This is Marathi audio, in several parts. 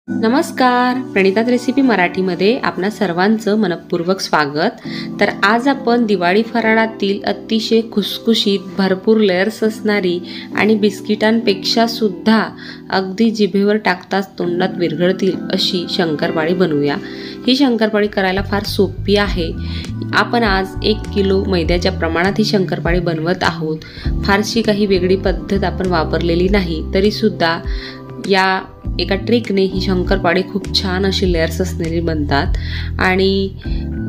नमस्कार, प्रणिताच रेसिपी मराठीमध्ये आपणा सर्वांचं मनपूर्वक स्वागत। तर आज आपण दिवाळी फराळातील अतिशय खुसखुशीत भरपूर लेयर्स असणारी आणि बिस्किटांपेक्षा सुद्धा अगदी जिभेवर टाकताच तोंडात विरघळतील अशी शंकरपाळी बनवूया। ही शंकरपाळी करायला फार सोपी आहे। आपण आज 1 किलो मैद्याच्या प्रमाणात ही शंकरपाळी बनवत आहोत। फारशी काही वेगळी पद्धत आपण वापरलेली नाही, तरी सुद्धा या एका ट्रिकने ही शंकरपाळी खूप छान अशी लेयर्स असलेली बनतात आणि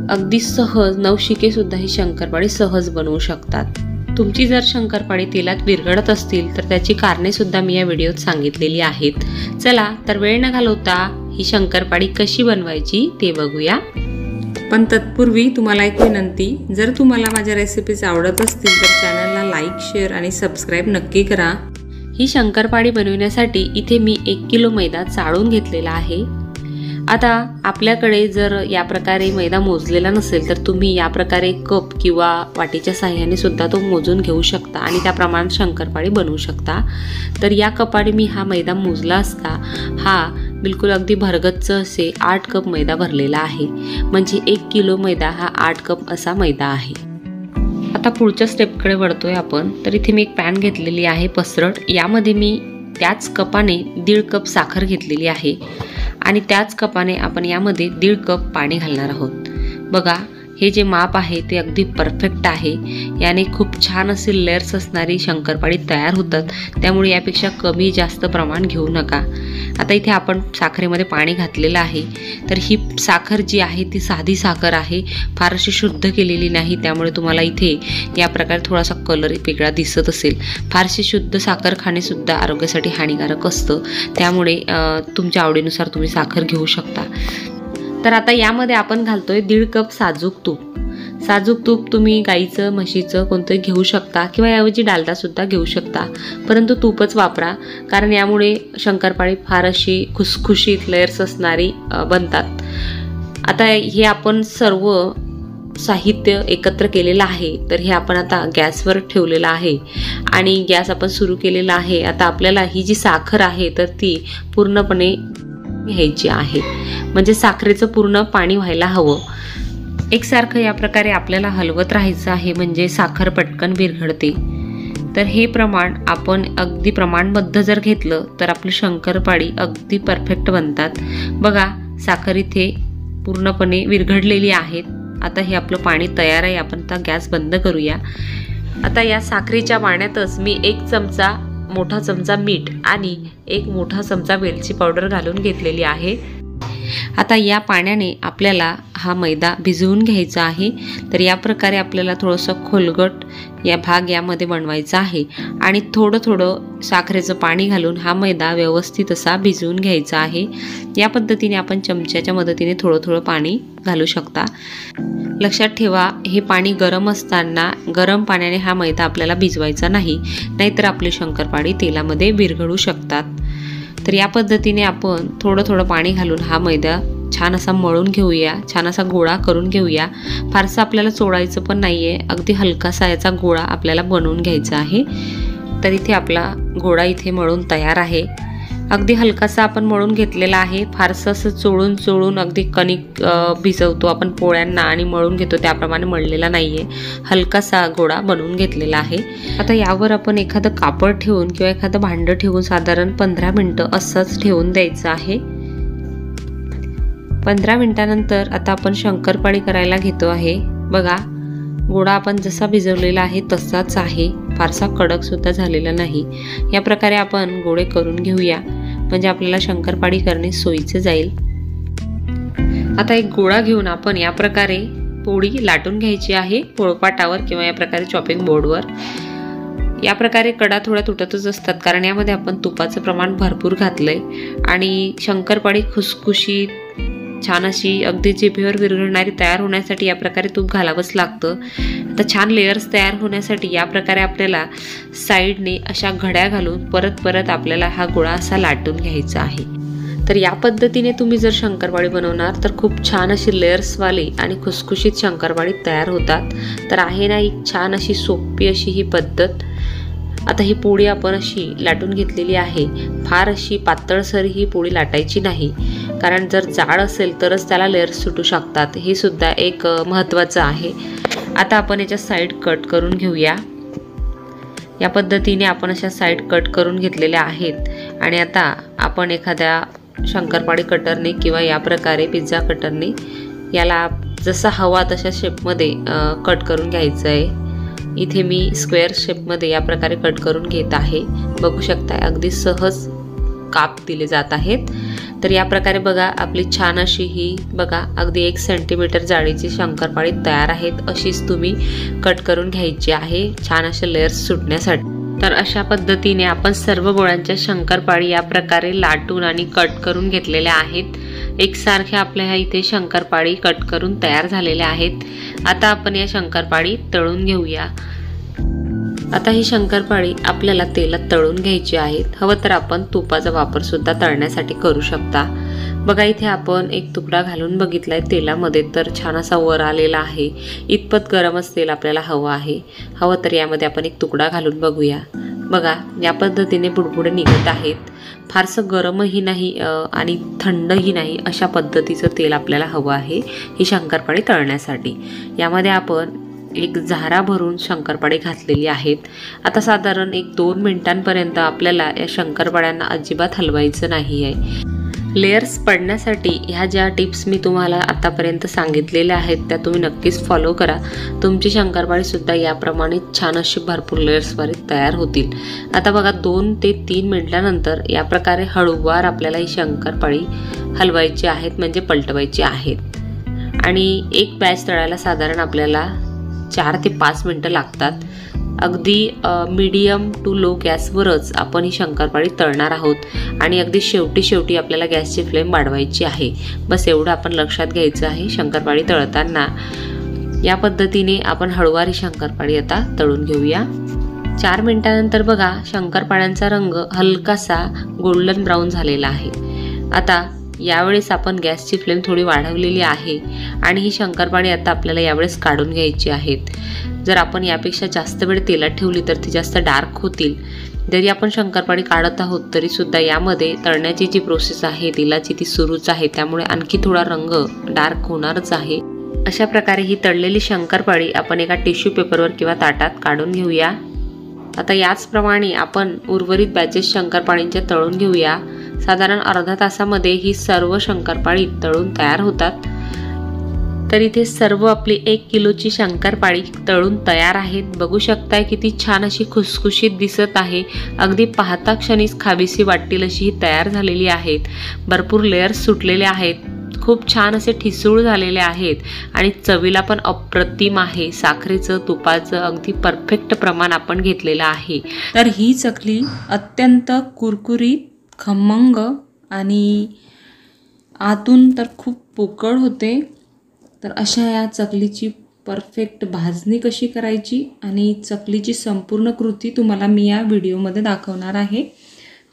अगदी सहज नवशिके सुद्धा ही शंकरपाळी सहज बनवू शकतात। तुमची जर शंकरपाळी तेलात विरघळत असतील तर त्याची कारणे सुद्धा मी या व्हिडिओत सांगितलेली आहेत। चला तर वेळ न घालवता ही शंकरपाळी कशी बनवायची ते बघूया। पण तत्पूर्वी तुम्हाला एक विनंती, जर तुम्हाला माझ्या रेसिपीज आवडत असतील तर चॅनलला लाईक, शेअर आणि सबस्क्राईब नक्की करा। ही शंकरपाळी बनवण्यासाठी इथे मी 1 किलो मैदा चाळून घेतलेला आहे। आता आपल्याकडे जर या प्रकारे मैदा मोजलेला नसेल तर तुम्ही या प्रकारे कप किंवा वाटीच्या सहाय्याने सुद्धा तो मोजून घेऊ शकता आणि त्या प्रमाणात शंकरपाळी बनवू शकता। तर या कपाने मी हा मैदा मोजला असता हा बिलकुल अगदी भरगच्च असे 8 कप मैदा भरलेला आहे। म्हणजे 1 किलो मैदा हा 8 कप असा मैदा आहे। आता पुढच्या स्टेपकडे वळतोय आपण। तर इथे मी एक पॅन घेतलेली आहे पसरट, यामध्ये मी त्याच कपाने 1.5 कप साखर घेतलेली आहे आणि त्याच कपाने आपण यामध्ये 1.5 कप पाणी घालणार आहोत। बघा, हे जे माप आहे ते अगदी परफेक्ट आहे। याने खूप छान असे लेयर्स असणारी शंकरपाळी तयार होतात, त्यामुळे यापेक्षा कमी जास्त प्रमाण घेऊ नका। आता इथे आपण साखरेमध्ये पाणी घातलेलं आहे। तर ही साखर जी आहे ती साधी साखर आहे, फार अशी शुद्ध केलेली नाही, त्यामुळे तुम्हाला इथे या प्रकारे थोडासा कलर वेगळा दिसत असेल। फारशी शुद्ध साखर खाणे सुद्धा आरोग्यासाठी हानिकारक असतं, त्यामुळे तुमच्या आवडीनुसार तुम्ही साखर घेऊ शकता। तर आता यामध्ये आपण घालतोय 1.5 कप साजूक तूप। साजूक तूप तुम्ही गाईचं, म्हशीचं कोणतंही घेऊ शकता किंवा याऐवजी डालडा सुद्धा घेऊ शकता, परंतु तूपच वापरा, कारण यामुळे शंकरपाळी फार अशी खुसखुशीत लेयर्स असणारी बनतात। आता हे आपण सर्व साहित्य एकत्र केलेलं आहे। तर हे आपण आता गॅसवर ठेवलेलं आहे आणि गॅस आपण सुरू केलेला आहे। आता आपल्याला ही जी साखर आहे तर ती पूर्णपणे घ्यायची आहे, म्हणजे साखरेचं पूर्ण पाणी व्हायला हवं। एकसारखं या प्रकारे आपल्याला हलवत राहायचं आहे, म्हणजे साखर पटकन विरघळते। तर हे प्रमाण आपण अगदी प्रमाणबद्ध जर घेतलं तर आपली शंकरपाळी अगदी परफेक्ट बनतात। बघा, साखर इथे पूर्णपणे विरघळलेली आहे। आता हे आपलं पाणी तयार आहे। आपण आता गॅस बंद करूया। आता या साखरेच्या पाण्यातच मी 1 मोठा चमचा मीठ आणि 1 मोठा चमचा वेलची पावडर घालून घेतलेली आहे। आता या पाण्याने आपल्याला हा मैदा भिजवून घ्यायचा आहे। तर या प्रकारे आपल्याला थोडंसं खोलगट या भाग यामध्ये बनवायचा आहे आणि थोडं थोडं साखरेचं पाणी घालून हा मैदा व्यवस्थित असा भिजवून घ्यायचा आहे। या पद्धतीने आपण चमच्याच्या मदतीने थोडं थोडं पाणी घालू शकता। लक्षात ठेवा, हे पाणी गरम असताना गरम पाण्याने हा मैदा आपल्याला भिजवायचा नाही, नाहीतर आपली शंकरपाळी तेलामध्ये विरघळू शकतात। तर या पद्धतीने आपण थोडं थोडं पाणी घालून हा मैदा छान असा मळून घेऊया, छान असा गोळा करून घेऊया। फारसं आपल्याला चोळायचं पण नाहीये, अगदी हलकासा याचा गोळा आपल्याला बनवून घ्यायचा आहे। तर इथे आपला गोळा इथे मळून तयार आहे। अगदी हलकासा आपण मळून घेतलेला आहे। फारसं असं चोळून चोळून अगदी कणिक भिजवतो आपण पोळ्यांना आणि मळून घेतो त्याप्रमाणे मळलेला नाहीये, हलकासा गोळा बनवून घेतलेला आहे। आता यावर आपण एखादं कापड ठेवून किंवा एखादं भांडं ठेवून साधारण 15 मिनिटं असंच ठेवून द्यायचं आहे। 15 मिनिटानंतर आता आपण शंकरपाळी करायला घेतो आहे। बघा, गोळा आपण जसा भिजवलेला आहे तसाच आहे, फारसा कडक सुद्धा झालेला नाही। या प्रकारे आपण गोळे करून घेऊया, म्हणजे आपल्याला शंकरपाळी करणे सोयीचे जाईल। आता एक गोळा घेऊन आपण या प्रकारे पोळी लाटून घ्यायची आहे पोळपाटावर किंवा या प्रकारे चॉपिंग बोर्डवर। या प्रकारे कडा थोड्या तुटतच असतात, कारण यामध्ये आपण तुपाचं प्रमाण भरपूर घातलंय आणि शंकरपाळी खुसखुशीत छान अशी अगदी जिभेवर विरघळणारी तयार होण्यासाठी या प्रकारे तूप घालावंच लागतं। आता छान लेयर्स तयार होण्यासाठी या प्रकारे आपल्याला साईडने अशा घड्या घालून परत परत आपल्याला हा गोळा असा लाटून घ्यायचा आहे। तर या पद्धतीने तुम्ही जर शंकरपाळी बनवणार तर खूप छान अशी लेयर्सवाली आणि खुसखुशीत शंकरपाळी तयार होतात। तर आहे ना ही छान अशी सोपी अशी ही पद्धत। आता ही पोळी आपण अशी लाटून घेतलेली आहे। फार अशी पातळसर ही पोळी लाटायची नाही, कारण जर जाड असेल तरच त्याला लेयर्स सुटू शकतात, हे सुद्धा एक महत्त्वाचं आहे। आता आपण याच्या साईड कट करून घेऊया। या पद्धतीने आपण अशा साईड कट करून घेतलेल्या आहेत आणि आता आपण एखाद्या शंकरपाळी कटरने किंवा या प्रकारे पिझ्झा कटरने याला जसा हवा तशा शेपमध्ये कट करून घ्यायचं आहे। इथे मी स्क्वेअर शेपमध्ये या प्रकारे कट करून घेत आहे। बघू शकता अगदी सहज काप दिले जात आहेत। तर या प्रकारे बघा आपली छान अशी ही बघा अगदी 1 सेंटीमीटर जाडीची शंकरपाळी तयार आहेत। अशीच तुम्ही कट करून घ्यायची आहे छान असे लेयर्स सुटण्यासाठी। तर अशा पद्धतीने आपण सर्व गोळ्यांच्या शंकरपाळी या प्रकारे लाटून आणि कट करून घेतलेल्या आहेत। एकसारख्या आपल्या ह्या इथे शंकरपाळी कट करून तयार झालेल्या आहेत। आता आपण या शंकरपाळी तळून घेऊया। आता ही शंकरपाळी आपल्याला तेलात तळून घ्यायची आहेत। हवं तर आपण तुपाचा वापर सुद्धा तळण्यासाठी करू शकता। बघा इथे आपण एक तुकडा घालून बघितलाय तेलामध्ये, तर छान असा वर आलेला आहे। इतपत गरमच तेल आपल्याला हवं आहे। हवं तर यामध्ये आपण एक तुकडा घालून बघूया। बघा या पद्धतीने बुडबुडे निघत आहेत। फारसं गरमही नाही आणि थंडही नाही, अशा पद्धतीचं तेल आपल्याला हवं आहे ही शंकरपाळी तळण्यासाठी। यामध्ये आपण एक झारा भरून शंकरपाळी घातलेली आहेत। आता साधारण 1-2 मिनिटांपर्यंत आपल्याला या शंकरपाळ्यांना अजिबात हलवायचं नाही आहे। लेयर्स पडण्यासाठी ह्या ज्या टिप्स मी तुम्हाला आतापर्यंत सांगितलेल्या आहेत त्या तुम्ही नक्कीच फॉलो करा। तुमची शंकरपाळी सुद्धा याप्रमाणे छान अशी भरपूर लेयर्सवर तयार होतील। आता बघा 2 ते 3 मिनिटांनंतर या प्रकारे हळूवार आपल्याला ही शंकरपाळी हलवायची आहेत, म्हणजे पलटवायची आहेत। आणि एक बॅच तळायला साधारण आपल्याला 4 ते 5 मिनिटं लागतात। अगदी मीडियम टू लो गॅसवरच आपण ही शंकरपाळी तळणार आहोत आणि अगदी शेवटी आपल्याला गॅसची फ्लेम वाढवायची आहे। बस एवढं आपण लक्षात घ्यायचं आहे शंकरपाळी तळताना। या पद्धतीने आपण हळूवार ही शंकरपाळी आता तळून घेऊया। 4 मिनिटांनंतर बघा शंकरपाळ्यांचा रंग हलकासा गोल्डन ब्राऊन झालेला आहे। आता यावेळेस आपण गॅसची फ्लेम थोडी वाढवलेली आहे आणि ही शंकरपाळी आता आपल्याला यावेळेस काढून घ्यायची आहेत। जर आपण यापेक्षा जास्त वेळ तेलात ठेवली तर ती जास्त डार्क होतील। जरी आपण शंकरपाळी काढत आहोत तरी सुद्धा यामध्ये तळण्याची जी प्रोसेस आहे तेलाची ती सुरूच आहे, त्यामुळे आणखी थोडा रंग डार्क होणारच आहे। अशा प्रकारे ही तळलेली शंकरपाळी आपण एका टिश्यू पेपरवर किंवा ताटात काढून घेऊया। आता याचप्रमाणे आपण उर्वरित बॅचेस शंकरपाळींच्या तळून घेऊया। साधारण अर्धा तासामध्ये ही सर्व शंकरपाळी तळून तयार होतात। तर इथे सर्व आपली 1 किलोची शंकरपाळी तळून तयार आहेत। बघू शकताय किती छान अशी खुसखुशीत दिसत आहे। अगदी पाहता क्षणीच खावीशी वाटतील अशी ही तयार झालेली आहेत। भरपूर लेयर्स सुटलेले आहेत, खूप छान असे ठिसूळ झालेले आहेत आणि चवीला पण अप्रतिम आहे। साखरेचं तुपाचं अगदी परफेक्ट प्रमाण आपण घेतलेलं आहे। तर ही चकली अत्यंत कुरकुरीत, खमंग आणि आतून तर खूप पोकळ होते। तर अशा या चकलीची परफेक्ट भाजणी कशी करायची आणि चकलीची संपूर्ण कृती तुम्हाला मी या व्हिडिओमध्ये दाखवणार आहे।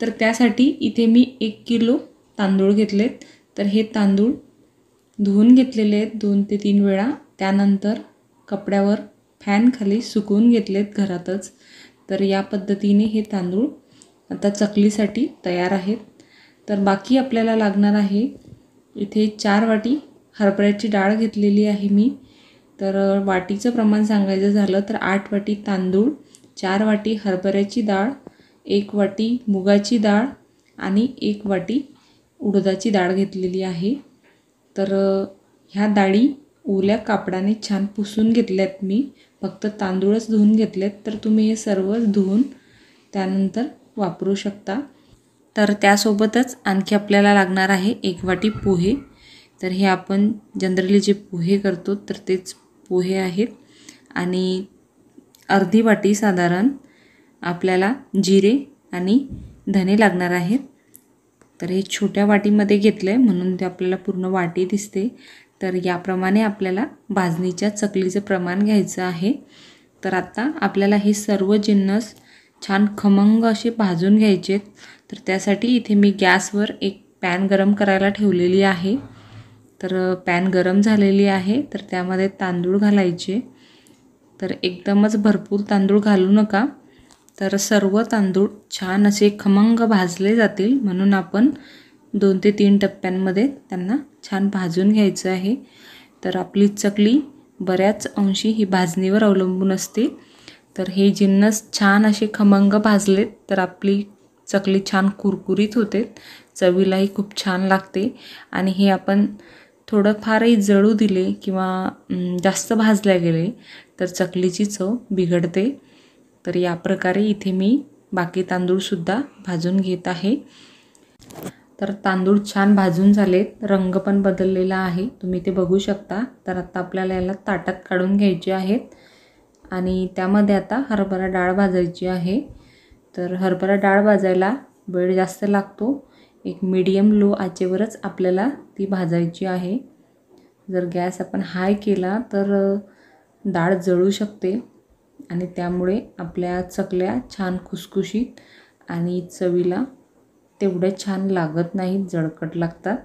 तर त्यासाठी इथे मी 1 किलो तांदूळ घेतलेत। तर हे तांदूळ धुवून घेतलेले आहेत 2 ते 3 वेळा। त्यानंतर कपड्यावर फॅन खाली सुकवून घेतलेत घरातच। तर या पद्धतीने हे तांदूळ आता चकलीसाठी तयार आहेत। तर बाकी आपल्याला लागणार आहे इथे 4 वाटी हरभऱ्याची डाळ घेतलेली आहे मी। तर वाटीचं प्रमाण सांगायचं झालं तर 8 वाटी तांदूळ, 4 वाटी हरभऱ्याची डाळ, 1 वाटी मुगाची डाळ आणि 1 वाटी उडदाची डाळ घेतलेली आहे। तर ह्या डाळी ओल्या कापडाने छान पुसून घेतल्यात मी, फक्त तांदूळच धुवून घेतलेत। तर तुम्ही हे सर्व धुवून त्यानंतर वापरू शकता। तर त्यासोबतच आणखी आपल्याला लागणार आहे 1 वाटी पोहे। तर हे आपण जनरली जे पोहे करतो तर तेच पोहे आहेत आणि अर्धी वाटी साधारण आपल्याला जिरे आणि धने लागणार आहेत। तर हे छोट्या वाटीमध्ये घेतले म्हणून ते आपल्याला पूर्ण वाटी दिसते। तर याप्रमाणे आपल्याला भाजणीच्या चकलीचं प्रमाण घ्यायचं आहे। तर आता आपल्याला हे सर्व जिन्नस छान खमंग असे भाजून घ्यायचे। तर त्यासाठी इथे मी गॅसवर एक पॅन गरम करायला ठेवलेली आहे। तर पॅन गरम झालेली आहे तर त्यामध्ये तांदूळ घालायचे। तर एकदमच भरपूर तांदूळ घालू नका, तर सर्व तांदूळ छान असे खमंग भाजले जातील म्हणून आपण 2 ते 3 टप्प्यांमध्ये त्यांना छान भाजून घ्यायचं आहे. तर आपली चकली बऱ्याच अंशी ही भाजणीवर अवलंबून असते. तर हे जिन्नस छान असे खमंग भाजलेत तर आपली चकली छान कुरकुरीत होते, चवीलाही खूप छान लागते. आणि हे आपण थोडंफारही जळू दिले किंवा जास्त भाजल्या गेले तर चकलीची चव बिघडते. तर या प्रकारे इथे मी बाकी तांदूळसुद्धा भाजून घेत आहे. तर तांदूळ छान भाजून झालेत, रंग पण बदललेला आहे, तुम्ही ते बघू शकता. तर आता आपल्याला याला ताटात काढून घ्यायचे आहेत आणि त्यामध्ये आता हरभरा डाळ भाजायची आहे. तर हरभरा डाळ भाजायला वेळ जास्त लागतो. एक मीडियम लो आचेवरच आपल्याला ती भाजायची आहे. जर गॅस आपण हाय केला तर डाळ जळू शकते आणि त्यामुळे आपल्या चकल्या छान खुसखुशीत आणि चवीला तेवढे छान लागत नाहीत, जळकट लागतात.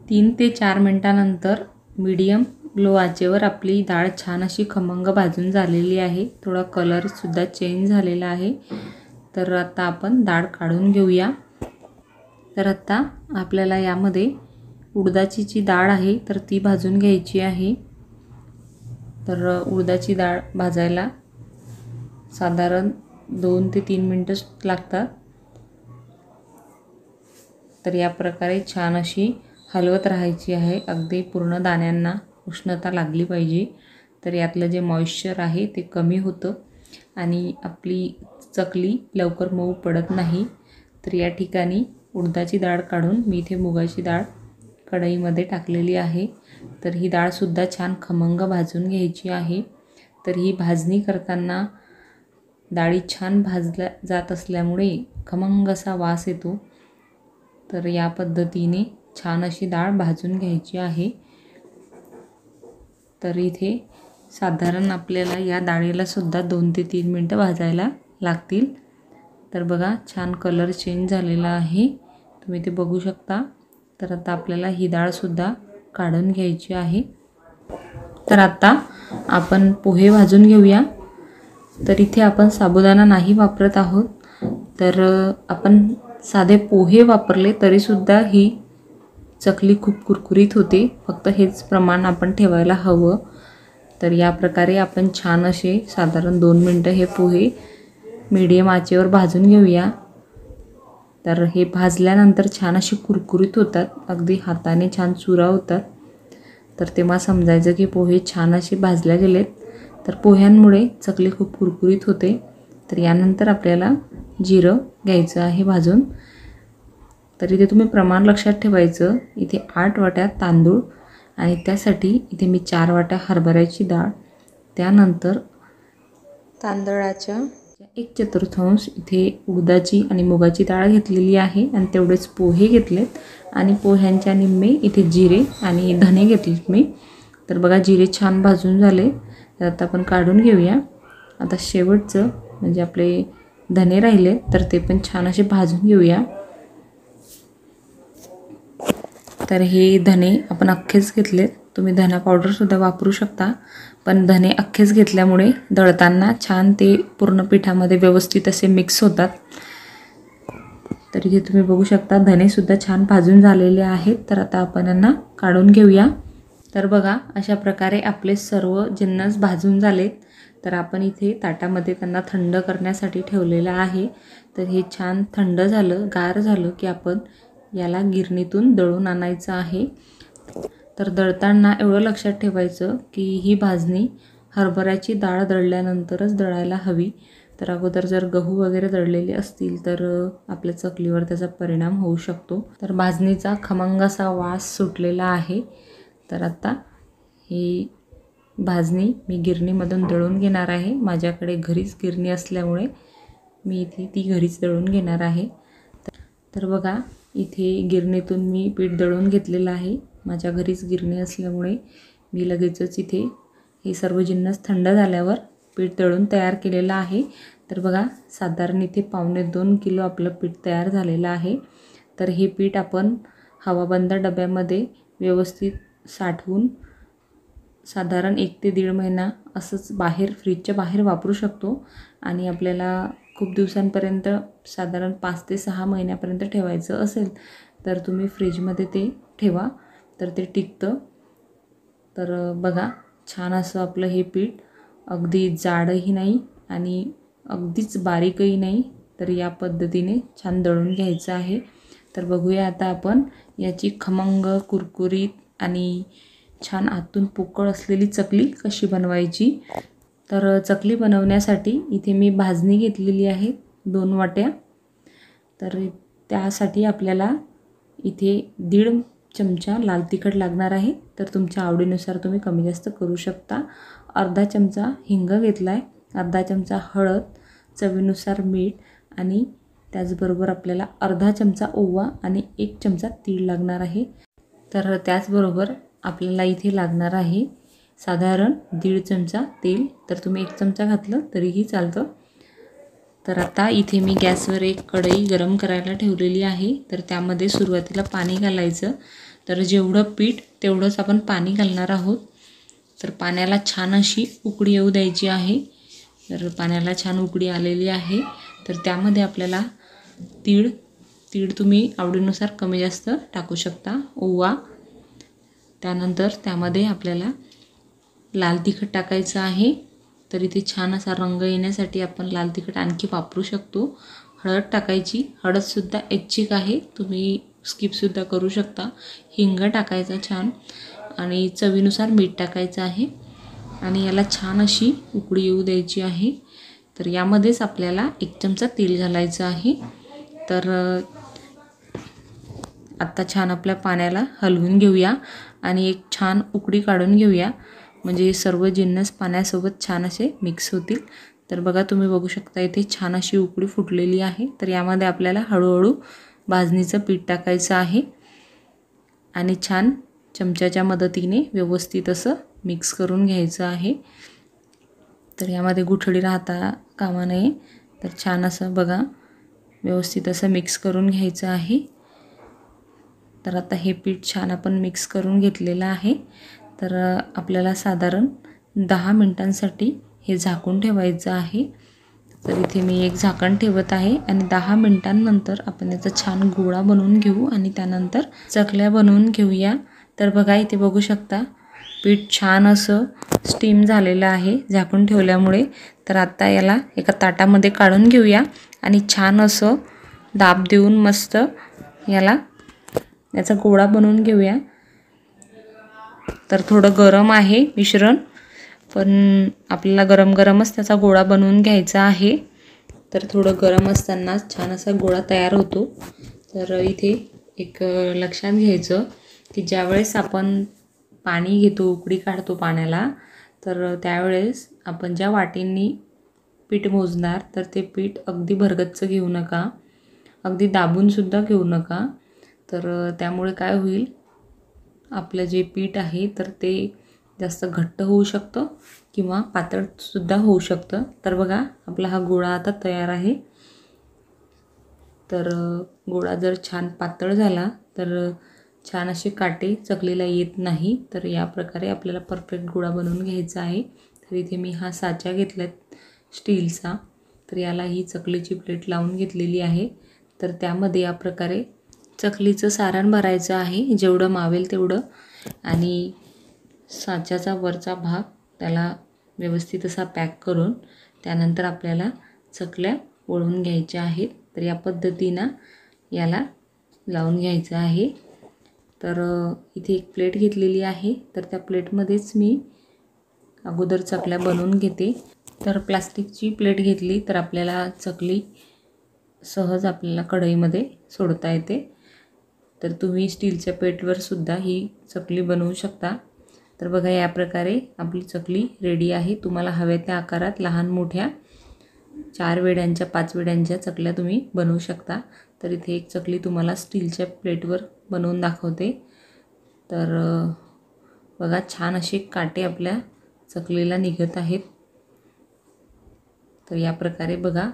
3 ते 4 मिनटानंतर मीडियम लो आचेवर आपली डाळ छान अशी खमंग भाजून झालेली आहे. थोडा कलरसुद्धा चेंज झालेला आहे. तर आता आपण डाळ काढून घेऊया. तर आता आपल्याला यामध्ये उडदाची जी डाळ आहे तर ती भाजून घ्यायची आहे. तर उडदाची डाळ भाजायला साधारण 2 ते 3 मिनटं लागतात. तर या प्रकारे छान अशी हलवत राहायची आहे. अगदी पूर्ण दाण्यांना उष्णता लागली पाहिजे. तर यातलं जे मॉइश्चर आहे ते कमी होतं आणि आपली चकली लवकर मऊ पडत नाही. तर या ठिकाणी उडदाची डाळ काढून मी इथे मुगाची डाळ कढईमध्ये टाकलेली आहे. तर ही डाळसुद्धा छान खमंग भाजून घ्यायची आहे. तर ही भाजणी करताना डाळी छान भाजल्या जात असल्यामुळे खमंग असा वास येतो. तर या पद्धतीने छान अशी डाळ भाजून घ्यायची आहे. तर इथे साधारण आपल्याला या डाळीला सुद्धा 2 ते 3 मिनटं भाजायला लागतील. तर बघा छान कलर चेंज झालेला आहे, तुम्ही ते बघू शकता. तर आता आपल्याला ही डाळसुद्धा काढून घ्यायची आहे. तर आता आपण पोहे भाजून घेऊया. तर इथे आपण साबुदाणा नाही वापरत आहोत. तर आपण साधे पोहे वापरले तरीसुद्धा ही चकली खूप कुरकुरीत होते. फक्त हेच प्रमाण आपण ठेवायला हवं. तर या प्रकारे आपण छान असे साधारण 2 मिनटं हे पोहे मीडियम आचेवर भाजून घेऊया. तर हे भाजल्यानंतर छान असे कुरकुरीत होतात, अगदी हाताने छान चुरा होतात. तर तेव्हा समजायचं की पोहे छान असे भाजले गेलेत. तर पोह्यांमुळे चकली खूप कुरकुरीत होते. तर यानंतर आपल्याला जिरं घ्यायचं आहे भाजून. तर इथे तुम्ही प्रमाण लक्षात ठेवायचं. इथे 8 वाट्या तांदूळ आणि त्यासाठी इथे मी 4 वाट्या हरभऱ्याची डाळ, त्यानंतर तांदळाच्या 1/4 इथे उडदाची आणि मुगाची डाळ घेतलेली आहे आणि तेवढेच पोहे घेतलेत आणि पोह्यांच्या निम्मे इथे जिरे आणि धने घेतलेत मी. तर बघा जिरे छान भाजून झाले. तर आता आपण काढून घेऊया. आता शेवटचं म्हणजे आपले धने राहिले तर ते पण छान असे भाजून घेऊया. तर हे धने आपण अख्खेच घेतलेत. तुम्ही धना पावडरसुद्धा वापरू शकता, पण धने अख्खेच घेतल्यामुळे दळताना छान ते पूर्ण पिठामध्ये व्यवस्थित असे मिक्स होतात. तर इथे तुम्ही बघू शकता धनेसुद्धा छान भाजून झालेले आहेत. तर आता आपण यांना काढून घेऊया. तर बघा अशा प्रकारे आपले सर्व जिन्नस भाजून झालेत. तर आपण इथे ताटामध्ये त्यांना थंड करण्यासाठी ठेवलेलं आहे. तर हे छान थंड झालं, गार झालं की आपण याला गिरणीतून दळून आणायचं आहे. तर दळताना एवढं लक्षात ठेवायचं की ही भाजणी हरभऱ्याची डाळ दळल्यानंतरच दळायला हवी. तर अगोदर जर गहू वगैरे दळलेले असतील तर आपल्या चकलीवर त्याचा परिणाम होऊ शकतो. तर भाजणीचा खमंग असा वास सुटलेला आहे. तर आता ही भाजणी मी गिरणीमधून दळून घेणार आहे. माझ्याकडे घरीच गिरणी असल्यामुळे मी इथे ती घरीच दळून घेणार आहे. तर बघा इथे गिरणीतून मी पीठ दळून घेतलेलं आहे. माझ्या घरीच गिरणी असल्यामुळे मी लगेचच इथे हे सर्व जिन्नस थंड झाल्यावर पीठ दळून तयार केलेलं आहे. तर बघा साधारण इथे 1.25 किलो आपलं पीठ तयार झालेलं आहे. तर हे पीठ आपण हवाबंद डब्यामध्ये व्यवस्थित साठवून साधारण 1 ते 1.5 महिना असंच बाहेर फ्रीजच्या बाहेर वापरू शकतो आणि आपल्याला खूप दिवसांपर्यंत साधारण 5 ते 6 महिन्यापर्यंत ठेवायचं असेल तर तुम्ही फ्रीजमध्ये ते ठेवा, तर ते टिकतं. तर बघा छान असं आपलं हे पीठ अगदी जाडही नाही आणि अगदीच बारीकही नाही, तर या पद्धतीने छान दळून घ्यायचं आहे. तर बघूया आता आपण याची खमंग, कुरकुरीत आणि छान आतून पोकळ असलेली चकली कशी बनवायची. तर चकली बनवण्यासाठी इथे मी भाजणी घेतलेली आहे 2 वाट्या. तर त्यासाठी आपल्याला इथे 1.5 चमचा लाल तिखट लागणार आहे. तर तुमच्या आवडीनुसार तुम्ही कमी जास्त करू शकता. अर्धा चमचा हिंग घेतला आहे, अर्धा चमचा हळद, चवीनुसार मीठ आणि त्याचबरोबर आपल्याला अर्धा चमचा ओवा आणि 1 चमचा तीळ लागणार आहे. तर त्याचबरोबर आपल्याला इथे लागणार आहे साधारण 1.5 चमचा तेल. तर तुम्ही 1 चमचा घातलं तरीही चालतं. तर आता इथे मी गॅसवर एक कढई गरम करायला ठेवलेली आहे. तर त्यामध्ये सुरुवातीला पाणी घालायचं. तर जेवढं पीठ तेवढंच आपण पाणी घालणार आहोत. तर पाण्याला छान अशी उकळी येऊ द्यायची आहे. तर पाण्याला छान उकळी आलेली आहे. तर त्यामध्ये आपल्याला तीळ तुम्ही आवडीनुसार कमी जास्त टाकू शकता, ओवा. त्यानंतर त्यामध्ये आपल्याला लाल तिखट टाकायचं आहे. तर इथे छान असा रंग येण्यासाठी आपण लाल तिखट आणखी वापरू शकतो. हळद टाकायची, हळदसुद्धा ऐच्छिक आहे, तुम्ही स्किपसुद्धा करू शकता. हिंग टाकायचा छान आणि चवीनुसार मीठ टाकायचं आहे आणि याला छान अशी उकळी येऊ द्यायची आहे. तर यामध्येच आपल्याला 1 चमचा तेल घालायचं आहे. तर आत्ता छान आपल्या पाण्याला हलवून घेऊया आणि एक छान उकळी काढून घेऊया, म्हणजे सर्व जिन्नस पाण्यासोबत छान असे मिक्स होतील. तर बघा तुम्ही बघू शकता इथे छान अशी उकळी फुटलेली आहे. तर यामध्ये आपल्याला हळूहळू भाजणीचं पीठ टाकायचं आहे आणि छान चमच्याच्या मदतीने व्यवस्थित असं मिक्स करून घ्यायचं आहे. तर यामध्ये गुठळी राहता कामा नये. तर छान असं बघा व्यवस्थित असं मिक्स करून घ्यायचं आहे. तर आता हे पीठ छान आपण मिक्स करून घेतलेलं आहे. तर आपल्याला साधारण 10 मिनिटांसाठी हे झाकून ठेवायचं आहे. तर इथे मी एक झाकण ठेवत आहे आणि 10 मिनिटांनंतर आपण याचा छान गोळा बनवून घेऊ आणि त्यानंतर चकल्या बनवून घेऊया. तर बघा इथे बघू शकता पीठ छान असं स्टीम झालेलं आहे झाकून ठेवल्यामुळे. तर आता याला एका ताटामध्ये काढून घेऊया आणि छान असं दाब देऊन मस्त याचा गोळा बनवून घेऊया. तर थोडं गरम आहे मिश्रण, पण आपल्याला गरम गरमच त्याचा गोळा बनवून घ्यायचा आहे. तर थोडं गरम असतानाच छान असा गोळा तयार होतो. तर इथे एक लक्षात घ्यायचं की ज्यावेळेस आपण पाणी घेतो, उकळी काढतो पाण्याला, तर त्यावेळेस आपण ज्या वाटींनी पीठ मोजणार तर ते पीठ अगदी भरगच्च घेऊ नका, अगदी दाबूनसुद्धा घेऊ नका. तर त्यामुळे काय होईल, आपलं जे पीठ आहे तर ते जास्त घट्ट होऊ शकतं किंवा पातळसुद्धा होऊ शकतं. तर बघा आपला हा गोळा आता तयार आहे. तर गोळा जर छान पातळ झाला तर छान असे काटे चकलीला येत नाही. तर या प्रकारे आपल्याला परफेक्ट गोळा बनवून घ्यायचा आहे. तर इथे मी हा साचा घेतला स्टीलचा. तर याला ही चकलीची प्लेट लावून घेतलेली आहे. तर त्यामध्ये या प्रकारे चकलीचं सारण भरायचं आहे, जेवढं मावेल तेवढं. आणि साच्याचा वरचा भाग त्याला व्यवस्थित असा पॅक करून त्यानंतर आपल्याला चकल्या वळून घ्यायच्या आहेत. तर या पद्धतीनं याला लावून घ्यायचं आहे. तर इथे एक प्लेट घेतलेली आहे. तर त्या प्लेटमध्येच मी अगोदर चकल्या बनवून घेते. तर प्लास्टिकची प्लेट घेतली तर आपल्याला चकली सहज आपल्याला कढईमध्ये सोडता येते. तर तुम्ही स्टीलच्या प्लेटवर सुद्धा ही चकली बनवू शकता. तर बघा या प्रकारे आपली चकली रेडी आहे. तुम्हाला हव्या त्या आकारात लहान मोठ्या 4 वेड्यांच्या 5 वेड्यांच्या चकल्या तुम्ही बनवू शकता. तर इथे एक चकली तुम्हाला स्टीलच्या प्लेटवर बनवून दाखवते. तर बघा छान असे काटे आपल्या चकलीला निघत आहेत. तर या प्रकारे बघा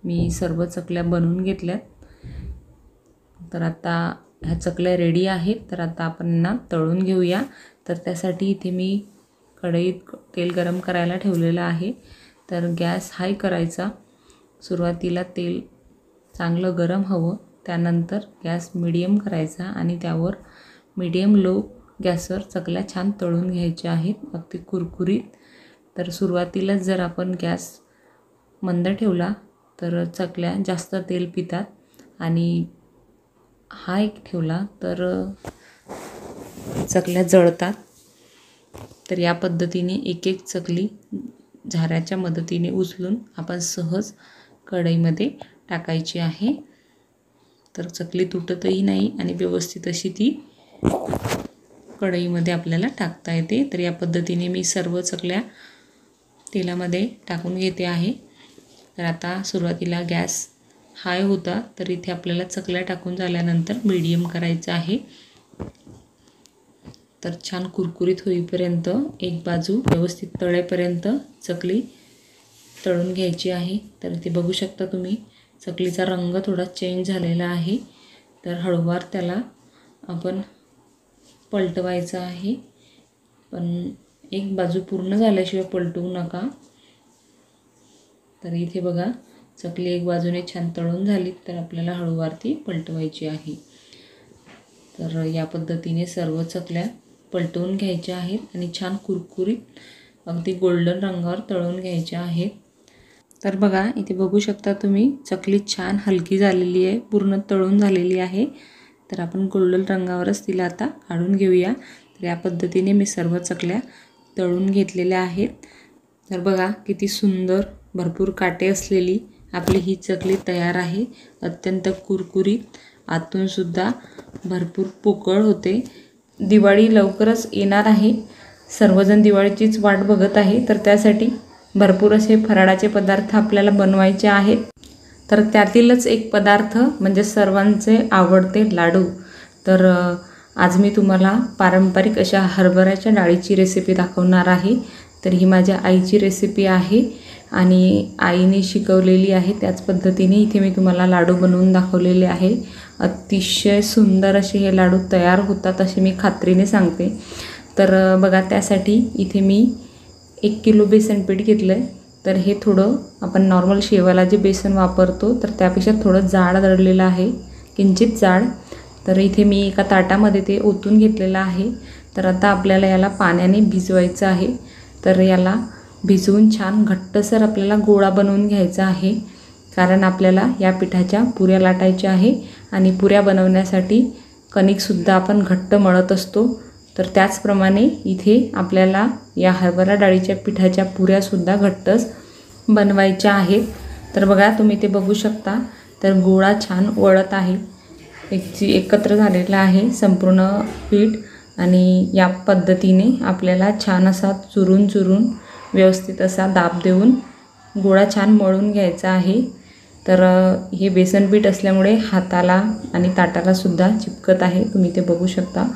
मी सर्व चकल्या बनवून घेतल्यात. तर आता ह्या चकल्या रेडी आहेत. तर आता आपण यांना तळून घेऊया. तर त्यासाठी इथे मी कढईत तेल गरम करायला ठेवलेलं आहे. तर गॅस हाय करायचा सुरुवातीला तेल चांगलं गरम हवं, त्यानंतर गॅस मिडियम करायचा आणि त्यावर मिडियम लो गॅसवर चकल्या छान तळून घ्यायच्या आहेत, अगदी कुरकुरीत. तर सुरुवातीलाच जर आपण गॅस मंद ठेवला तर चकल्या जास्त तेल पितात आणि हाय ठेवला तर चकल्या जळतात. तर या पद्धतीने एक एक चकली झाऱ्याच्या मदतीने उचलून आपण सहज कढईमध्ये टाकायची आहे. तर चकली तुटतही नाही आणि व्यवस्थित अशी ती कढईमध्ये आपल्याला टाकता येते. तर या पद्धतीने मी सर्व चकल्या तेलामध्ये टाकून घेते आहे. तर आता सुरुवातीला गॅस हाय होता, तर इथे आपल्याला चकल्या टाकून झाल्यानंतर मीडियम करायचं आहे. तर छान कुरकुरीत होईपर्यंत एक बाजू व्यवस्थित तळेपर्यंत चकली तळून घ्यायची आहे. तर इथे बघू शकता तुम्ही चकलीचा रंग थोडा चेंज झालेला आहे. तर हळूवार त्याला आपण पलटवायचं आहे, पण एक बाजू पूर्ण झाल्याशिवाय पलटवू नका. तर इथे बघा चकली एक बाजूने छान तळून झाली, तर आपल्याला हळूवार ती पलटवायची आहे. तर या पद्धतीने सर्व चकल्या पलटवून घ्यायच्या आहेत आणि छान कुरकुरीत अगदी गोल्डन रंगावर तळून घ्यायच्या आहेत. तर बघा इथे बघू शकता तुम्ही चकली छान हलकी झालेली आहे, पूर्ण तळून झालेली आहे. तर आपण गोल्डन रंगावरच तिला आता काढून घेऊया. तर या पद्धतीने मी सर्व चकल्या तळून घेतलेल्या आहेत. तर बघा किती सुंदर भरपूर काटे असलेली आपली ही चकली तयार आहे. अत्यंत कुरकुरीत, आतूनसुद्धा भरपूर पोकळ होते. दिवाळी लवकरच येणार आहे, सर्वजण दिवाळीचीच वाट बघत आहे. तर त्यासाठी भरपूर असे फराळाचे पदार्थ आपल्याला बनवायचे आहेत. तर त्यातीलच एक पदार्थ म्हणजे सर्वांचे आवडते लाडू. तर आज मी तुम्हाला पारंपरिक अशा हरभऱ्याच्या डाळीची रेसिपी दाखवणार आहे. तर ही माझ्या आईची रेसिपी आहे आणि आईने शिकवलेली आहे. त्याच पद्धतीने इथे मी तुम्हाला लाडू बनवून दाखवलेले आहे. अतिशय सुंदर असे हे लाडू तयार होतात असे मी खात्रीने सांगते. तर बघा त्यासाठी इथे मी 1 किलो बेसन पीठ घेतलं आहे. तर हे थोडं आपण नॉर्मल शेवाला जे बेसन वापरतो तर त्यापेक्षा थोडं जाड दळलेलं आहे, किंचित जाड. तर इथे मी एका ताटामध्ये ते ओतून घेतलेलं आहे. तर आता आपल्याला याला पाण्याने भिजवायचं आहे. तर याला भिजवून छान घट्टसर आपल्याला गोळा बनवून घ्यायचा आहे, कारण आपल्याला या पिठाच्या पुऱ्या लाटायच्या आहे आणि पुऱ्या बनवण्यासाठी कणिकसुद्धा आपण घट्ट मळत असतो. तर त्याचप्रमाणे इथे आपल्याला या हरभरा डाळीच्या पिठाच्या पुऱ्यासुद्धा घट्टच बनवायच्या आहेत. तर बघा तुम्ही ते बघू शकता. तर गोळा छान वळत आहे, एकत्र झालेला आहे संपूर्ण पीठ आणि या पद्धतीने आपल्याला छान असा चुरून चुरून व्यवस्थित असा दाब देऊन गोळा छान मळून घ्यायचा आहे. तर हे बेसन पीठ असल्यामुळे हाताला आणि ताटालासुद्धा चिपकत आहे, तुम्ही ते बघू शकता.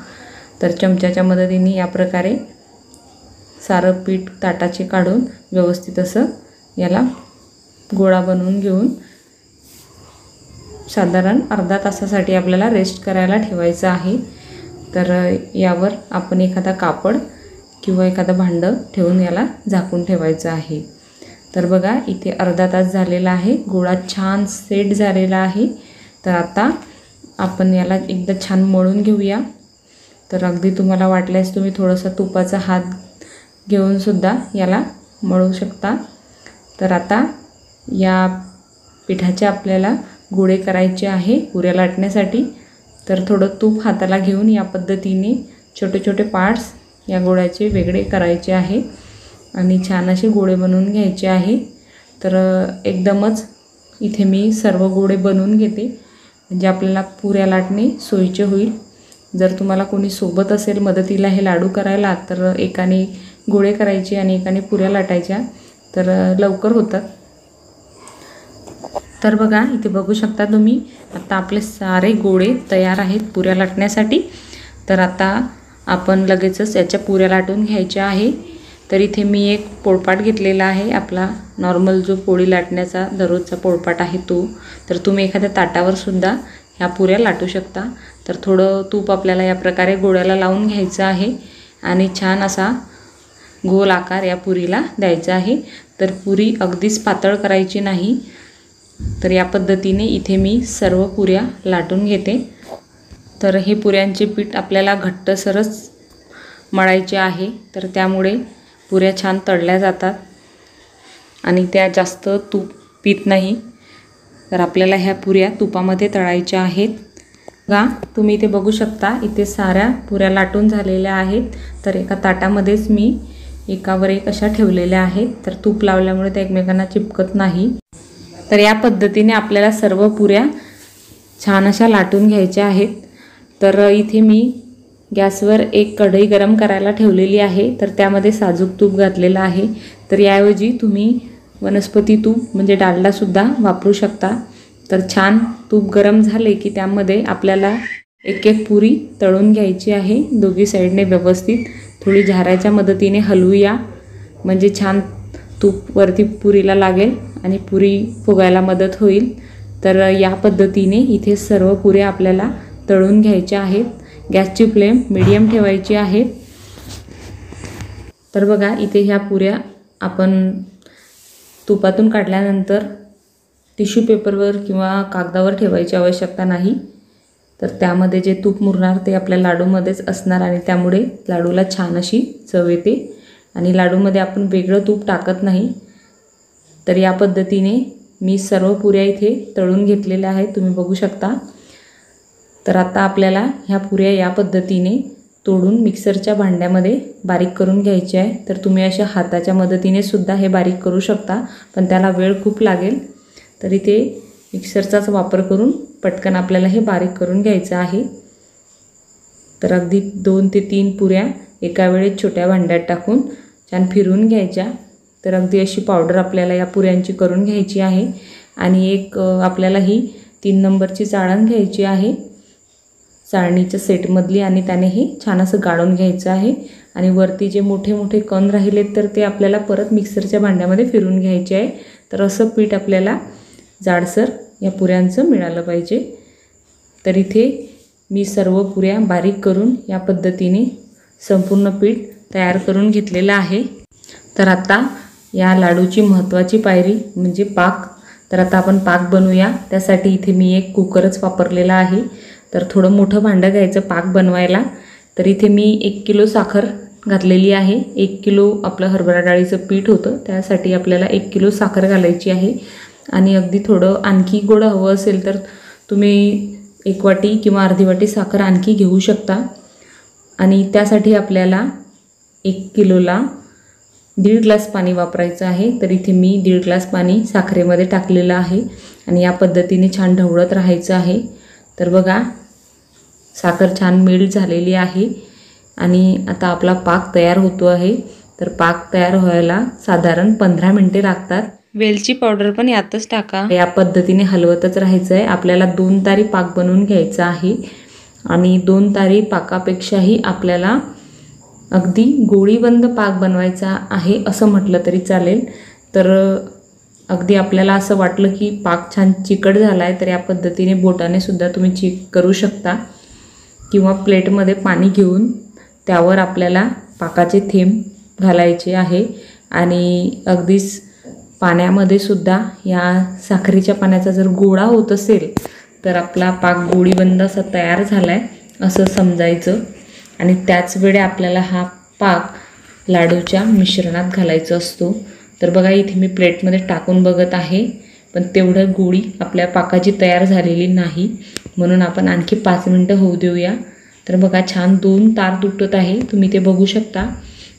तर चमच्याच्या मदतीने या प्रकारे सारं पीठ ताटाचे काढून व्यवस्थित असं याला गोळा बनवून घेऊन साधारण अर्धा तासासाठी आपल्याला रेस्ट करायला ठेवायचं आहे. तर यावर आपण एखादा कापड किंवा एखादं भांडं ठेवून याला झाकून ठेवायचं आहे. तर बघा इथे अर्धा तास झालेला आहे, गोळा छान सेट झालेला आहे. तर आता आपण याला एकदा छान मळून घेऊया. तर अगदी तुम्हाला वाटल्यास तुम्ही थोडासा तुपाचा हात घेऊनसुद्धा याला मळू शकता. तर आता या पिठाचे आपल्याला गोळे करायचे आहे पुऱ्या लाटण्यासाठी. तर थोडं तूप हाताला घेऊन या पद्धतीने छोटे छोटे पार्ट्स या गोळ्याचे वेगळे करायचे आहे आणि छान असे गोळे बनवून घ्यायचे आहे. तर एकदमच इथे मी सर्व गोळे बनवून घेते, म्हणजे आपल्याला पुऱ्या लाटणे सोयीचे होईल. जर तुम्हाला कोणी सोबत असेल मदतीला हे लाडू करायला, तर एकाने गोळे करायचे आणि एकाने पुऱ्या लाटायच्या, तर लवकर होतात. तर बघा इथे बघू शकता तुम्ही, आता आपले सारे गोळे तयार आहेत पुऱ्या लाटण्यासाठी. तर आता आपण लगेचच याच्या पुऱ्या लाटून घ्यायच्या आहे. तर इथे मी एक पोळपाट घेतलेला आहे, आपला नॉर्मल जो पोळी लाटण्याचा दररोजचा पोळपाट आहे तो. तर तुम्ही एखाद्या ताटावरसुद्धा ह्या पुऱ्या लाटू शकता. तर थोडं तूप आपल्याला या प्रकारे गोळ्याला लावून घ्यायचं आहे आणि छान असा गोल आकार या पुरीला द्यायचा आहे. तर पुरी अगदीच पातळ करायची नाही, तर या पद्धतीने इथे मी सर्व पुऱ्या लाटून घेते. तर हे पुऱ्यांचे पीठ आपल्याला घट्टसरच मळायचे आहे, तर त्यामुळे पुऱ्या छान तळल्या जातात आणि त्या जास्त तूप पीत नाही. तर आपल्याला ह्या पुऱ्या तुपामध्ये तळायच्या आहेत. बघा तुम्ही इथे बघू शकता, इथे साऱ्या पुऱ्या लाटून झालेल्या आहेत. तर एका ताटामध्येच मी एकावर एक अशा ठेवलेल्या आहेत. तर तूप लावल्यामुळे त्या एकमेकांना चिपकत नाही. तर या पद्धतीने आपल्याला सर्व पुऱ्या छान अशा लाटून घ्यायच्या आहेत. तर इथे मी गॅसवर एक कढई गरम करायला ठेवलेली आहे. तर त्यामध्ये साजूक तूप घातलेलं आहे. तर याऐवजी तुम्ही वनस्पती तूप म्हणजे डालडासुद्धा वापरू शकता. तर छान तूप गरम झाले की त्यामध्ये आपल्याला एक एक पुरी तळून घ्यायची आहे. दोघी साईडने व्यवस्थित थोडी झाऱ्याच्या मदतीने हलवूया, म्हणजे छान तूप वरती पुरीला लागेल आणि पुरी फुगायला मदत होईल. तर या पद्धतीने इथे सर्व पुऱ्या आपल्याला तळून घ्यायच्या आहेत. गॅसची फ्लेम मीडियम ठेवायची आहे. तर बघा इथे ह्या पुऱ्या आपण तुपातून काढल्यानंतर टिश्यू पेपरवर किंवा कागदावर ठेवायची आवश्यकता नाही. तर त्यामध्ये जे तूप मुरणार ते आपल्या लाडूमध्येच असणार आणि त्यामुळे लाडूला छान अशी चव येते आणि लाडूमध्ये आपण वेगळं तूप टाकत नाही. तर या पद्धतीने मी सर्व पुऱ्या इथे तळून घेतलेल्या आहेत, तुम्ही बघू शकता. तर आता आपल्याला ह्या पुऱ्या या पद्धतीने तोडून मिक्सरच्या भांड्यामध्ये बारीक करून घ्यायचे आहे. तर तुम्ही अशा हाताच्या मदतीने सुद्धा हे बारीक करू शकता, पण त्याला वेळ खूप लागेल. तर इथे मिक्सरचाच वापर करून पटकन आपल्याला हे बारीक करून घ्यायचं आहे. तर अगदी 2 ते 3 पुऱ्या एका वेळेस छोट्या भांड्यात टाकून छान फिरवून घ्यायच्या. तर अगदी अशी पावडर आपल्याला या पुऱ्यांची करून घ्यायची आहे. आणि एक आपल्याला ही 3 नंबरची चाळण घ्यायची आहे चाळणीच्या सेटमधली, आणि त्याने हे छान असं गाळून घ्यायचं आहे. आणि वरती जे मोठे मोठे कण राहिलेत तर ते आपल्याला परत मिक्सरच्या भांड्यामध्ये फिरवून घ्यायचे आहे. तर असं पीठ आपल्याला जाडसर या पुऱ्यांचं मिळालं पाहिजे. तर इथे मी सर्व पुऱ्या बारीक करून या पद्धतीने संपूर्ण पीठ तयार करून घेतलेलं आहे. तर आता या लाडूची महत्त्वाची पायरी म्हणजे पाक. तर आता आपण पाक बनवूया. त्यासाठी इथे मी एक कुकरच वापरलेला आहे. तर थोडं मोठं भांडं घ्यायचं पाक बनवायला. तर इथे मी 1 किलो साखर घातलेली आहे. 1 किलो आपलं हरभरा डाळीचं पीठ होतं, त्यासाठी आपल्याला 1 किलो साखर घालायची आहे. आणि अगदी थोडं आणखी गोड हवं असेल तर तुम्ही 1 वाटी किंवा अर्धी वाटी साखर आणखी घेऊ शकता. आणि त्यासाठी आपल्याला 1 किलोला 1.5 ग्लास पाणी वापरायचं आहे. तर इथे मी 1.5 ग्लास पाणी साखरेमध्ये टाकलेलं आहे आणि या पद्धतीने छान ढवळत राहायचं आहे. तर बघा साखर छान मेल्ट झालेली आहे आणि आता आपला पाक तयार होतो आहे. तर पाक तयार व्हायला साधारण 15 मिनिटे लागतात. वेलची पावडर पण यातच टाका. या पद्धतीने हलवतच राहायचं आहे. आपल्याला 2 तारी पाक बनवून घ्यायचा आहे आणि 2 तारी पाकापेक्षाही आपल्याला अगदी गोळीबंद पाक बनवायचा आहे असं म्हटलं तरी चालेल. तर अगदी आपल्याला असं वाटलं की पाक छान चिकट झाला आहे तर या पद्धतीने बोटाने सुद्धा तुम्ही चेक करू शकता किंवा प्लेटमध्ये पाणी घेऊन त्यावर आपल्याला पाकाचे थेंब घालायचे आहे. आणि अगदीच पाण्यामध्ये सुद्धा या साखरेच्या पाण्याचा जर गोळा होत असेल तर आपला पाक गोळीबंद असा तयार झाला आहे असं समजायचं. आणि त्याच वेळी आपल्याला हा पाक लाडूच्या मिश्रणात घालायचा असतो. तर बघा इथे मी प्लेटमध्ये टाकून बघत आहे, पण तेवढं गोळी आपल्या पाकाची तयार झालेली नाही, म्हणून आपण आणखी 5 मिनटं होऊ देऊया. तर बघा छान 2 तार तुटत आहे, तुम्ही ते बघू शकता.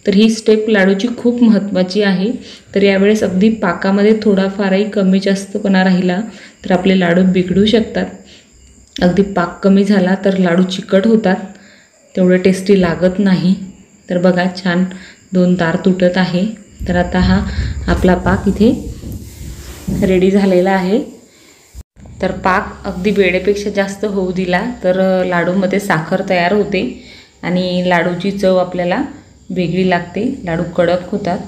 तर ही स्टेप लाडूची खूप महत्त्वाची आहे. तर यावेळेस अगदी पाकामध्ये थोडाफारही कमी जास्तपणा राहिला तर आपले लाडू बिघडू शकतात. अगदी पाक कमी झाला तर लाडू चिकट होतात, तेवढं टेस्टी लागत नाही. तर बघा छान 2 तार तुटत आहे. तर आता हा आपला पाक इथे रेडी झालेला आहे. तर पाक अगदी वेळेपेक्षा जास्त होऊ दिला तर लाडूमध्ये साखर तयार होते आणि लाडूची चव आपल्याला वेगळी लागते, लाडू कडक होतात.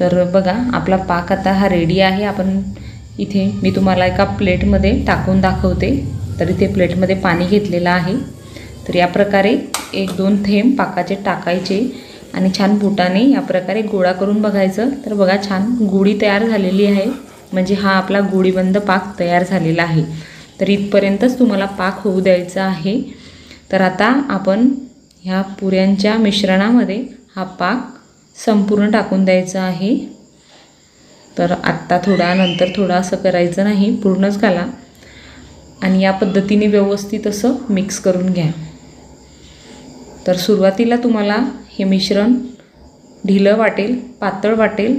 तर बघा आपला पाक आता हा रेडी आहे. आपण इथे मी तुम्हाला एका प्लेटमध्ये टाकून दाखवते. तर इथे प्लेटमध्ये पाणी घेतलेलं आहे. तर या प्रकारे 1-2 थेंब पाकाचे टाकायचे आणि छान बोटाने या प्रकारे गोळा करून बघायचं. तर बघा छान गोळी तयार झालेली आहे. म्हणजे हा आपला गोळीबंद पाक तयार झालेला आहे। तर इथपर्यंतच तुम्हाला पाक होऊ द्यायचा आहे। तर आता आपण ह्या पुऱ्यांच्या मिश्रणामध्ये हा पाक संपूर्ण टाकून द्यायचा आहे। तर आत्ता थोडा नंतर थोडा असं करायचं नाही, पूर्णच घाला आणि या पद्धतीने व्यवस्थित असं मिक्स करून घ्या। तर सुरुवातीला तुम्हाला हे मिश्रण ढिलं वाटेल, पातळ वाटेल,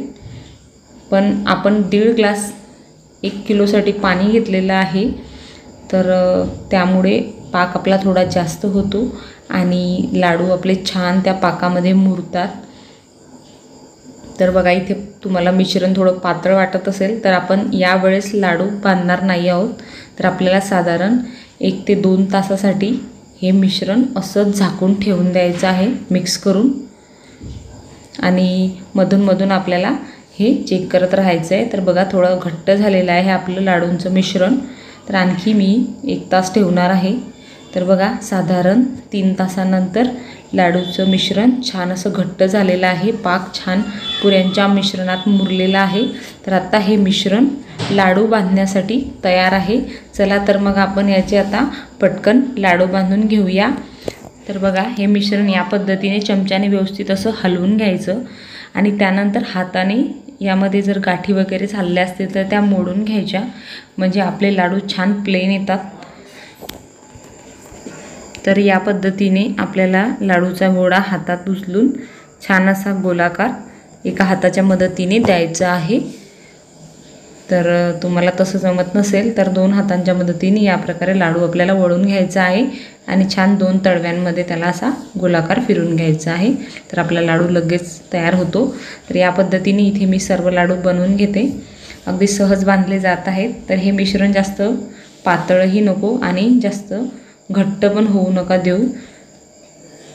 पण आपण 1.5 ग्लास 1 किलोसाठी पाणी घेतलेलं आहे। तर त्यामुळे पाक आपला थोडा जास्त होतो आणि लाडू आपले छान त्या पाकामध्ये मुरतात। तर बघा इथे तुम्हाला मिश्रण थोडं पातळ वाटत असेल तर आपण यावेळेस लाडू बांधणार नाही आहोत। तर आपल्याला साधारण 1 ते 2 तासासाठी हे मिश्रण असं झाकून ठेवून द्यायचं आहे मिक्स करून, आणि मधून आपल्याला हे चेक करत राहायचं आहे। तर बघा थोडं घट्ट झालेलं आहे आपलं लाडूंचं मिश्रण। तर आणखी मी 1 तास ठेवणार आहे। तर बघा साधारण 3 तासानंतर लाडूचं मिश्रण छान असं घट्ट झालेलं आहे, पाक छान पुऱ्यांच्या मिश्रणात मुरलेला आहे। तर आता हे मिश्रण लाडू बांधण्यासाठी तयार आहे। चला तर मग आपण याचे आता पटकन लाडू बांधून घेऊया। तर बघा हे मिश्रण या पद्धतीने चमच्याने व्यवस्थित असं हलवून घ्यायचं आणि त्यानंतर हाताने यामध्ये जर गाठी वगैरे झालेल्या असतील तर त्या मोडून घ्यायच्या, म्हणजे आपले लाडू छान प्लेन येतात। तर या पद्धतीने आपल्याला लाडूचा गोळा हातात उचलून छान असा गोलाकार एका हाताच्या मदतीने द्यायचा आहे। तर तुम्हाला तसं जमत नसेल तर 2 हातांच्या मदतीने या प्रकारे लाडू आपल्याला वळून घ्यायचा आहे आणि छान 2 तळव्यांमध्ये त्याला असा गोलाकार फिरून घ्यायचा आहे। तर आपला लाडू लगेच तयार होतो। तर या पद्धतीने इथे मी सर्व लाडू बनवून घेते, अगदी सहज बांधले जात आहेत। तर हे मिश्रण जास्त पातळही नको आणि जास्त घट्ट पण होऊ नका देऊ।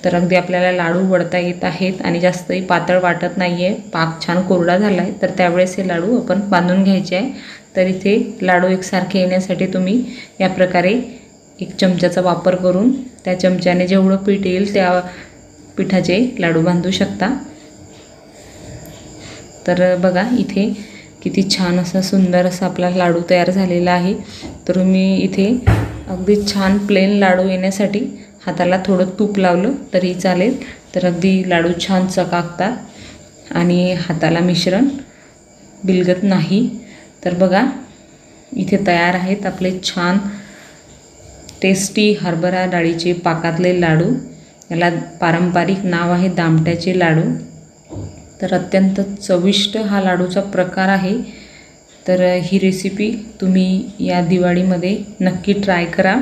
तर अगदी आपल्याला लाडू वळता येत आहेत आणि जास्तही पातळ वाटत नाही आहे, पाक छान कोरडा झाला आहे। तर त्यावेळेस हे लाडू आपण बांधून घ्यायचे आहे। तर इथे लाडू एकसारखे येण्यासाठी तुम्ही या प्रकारे 1 चमच्याचा वापर करून त्या चमच्याने जेवढं पीठ येईल त्या पिठाचे लाडू बांधू शकता। तर बघा इथे किती छान असा सुंदर असा आपला लाडू तयार झालेला आहे। तर मी इथे अगदी छान प्लेन लाडू येण्यासाठी हाताला थोडं तूप लावलं तरी चालेल। तर अगदी लाडू छान चकाकतात आणि हाताला मिश्रण बिलगत नाही। तर बघा इथे तयार आहेत आपले छान टेस्टी हरभरा डाळीचे पाकातले लाडू। याला पारंपरिक नाव आहे दामट्याचे लाडू। तर अत्यंत चविष्ट हा लाडूचा प्रकार आहे। तर ही रेसिपी तुम्ही या दिवाळीमध्ये नक्की ट्राय करा।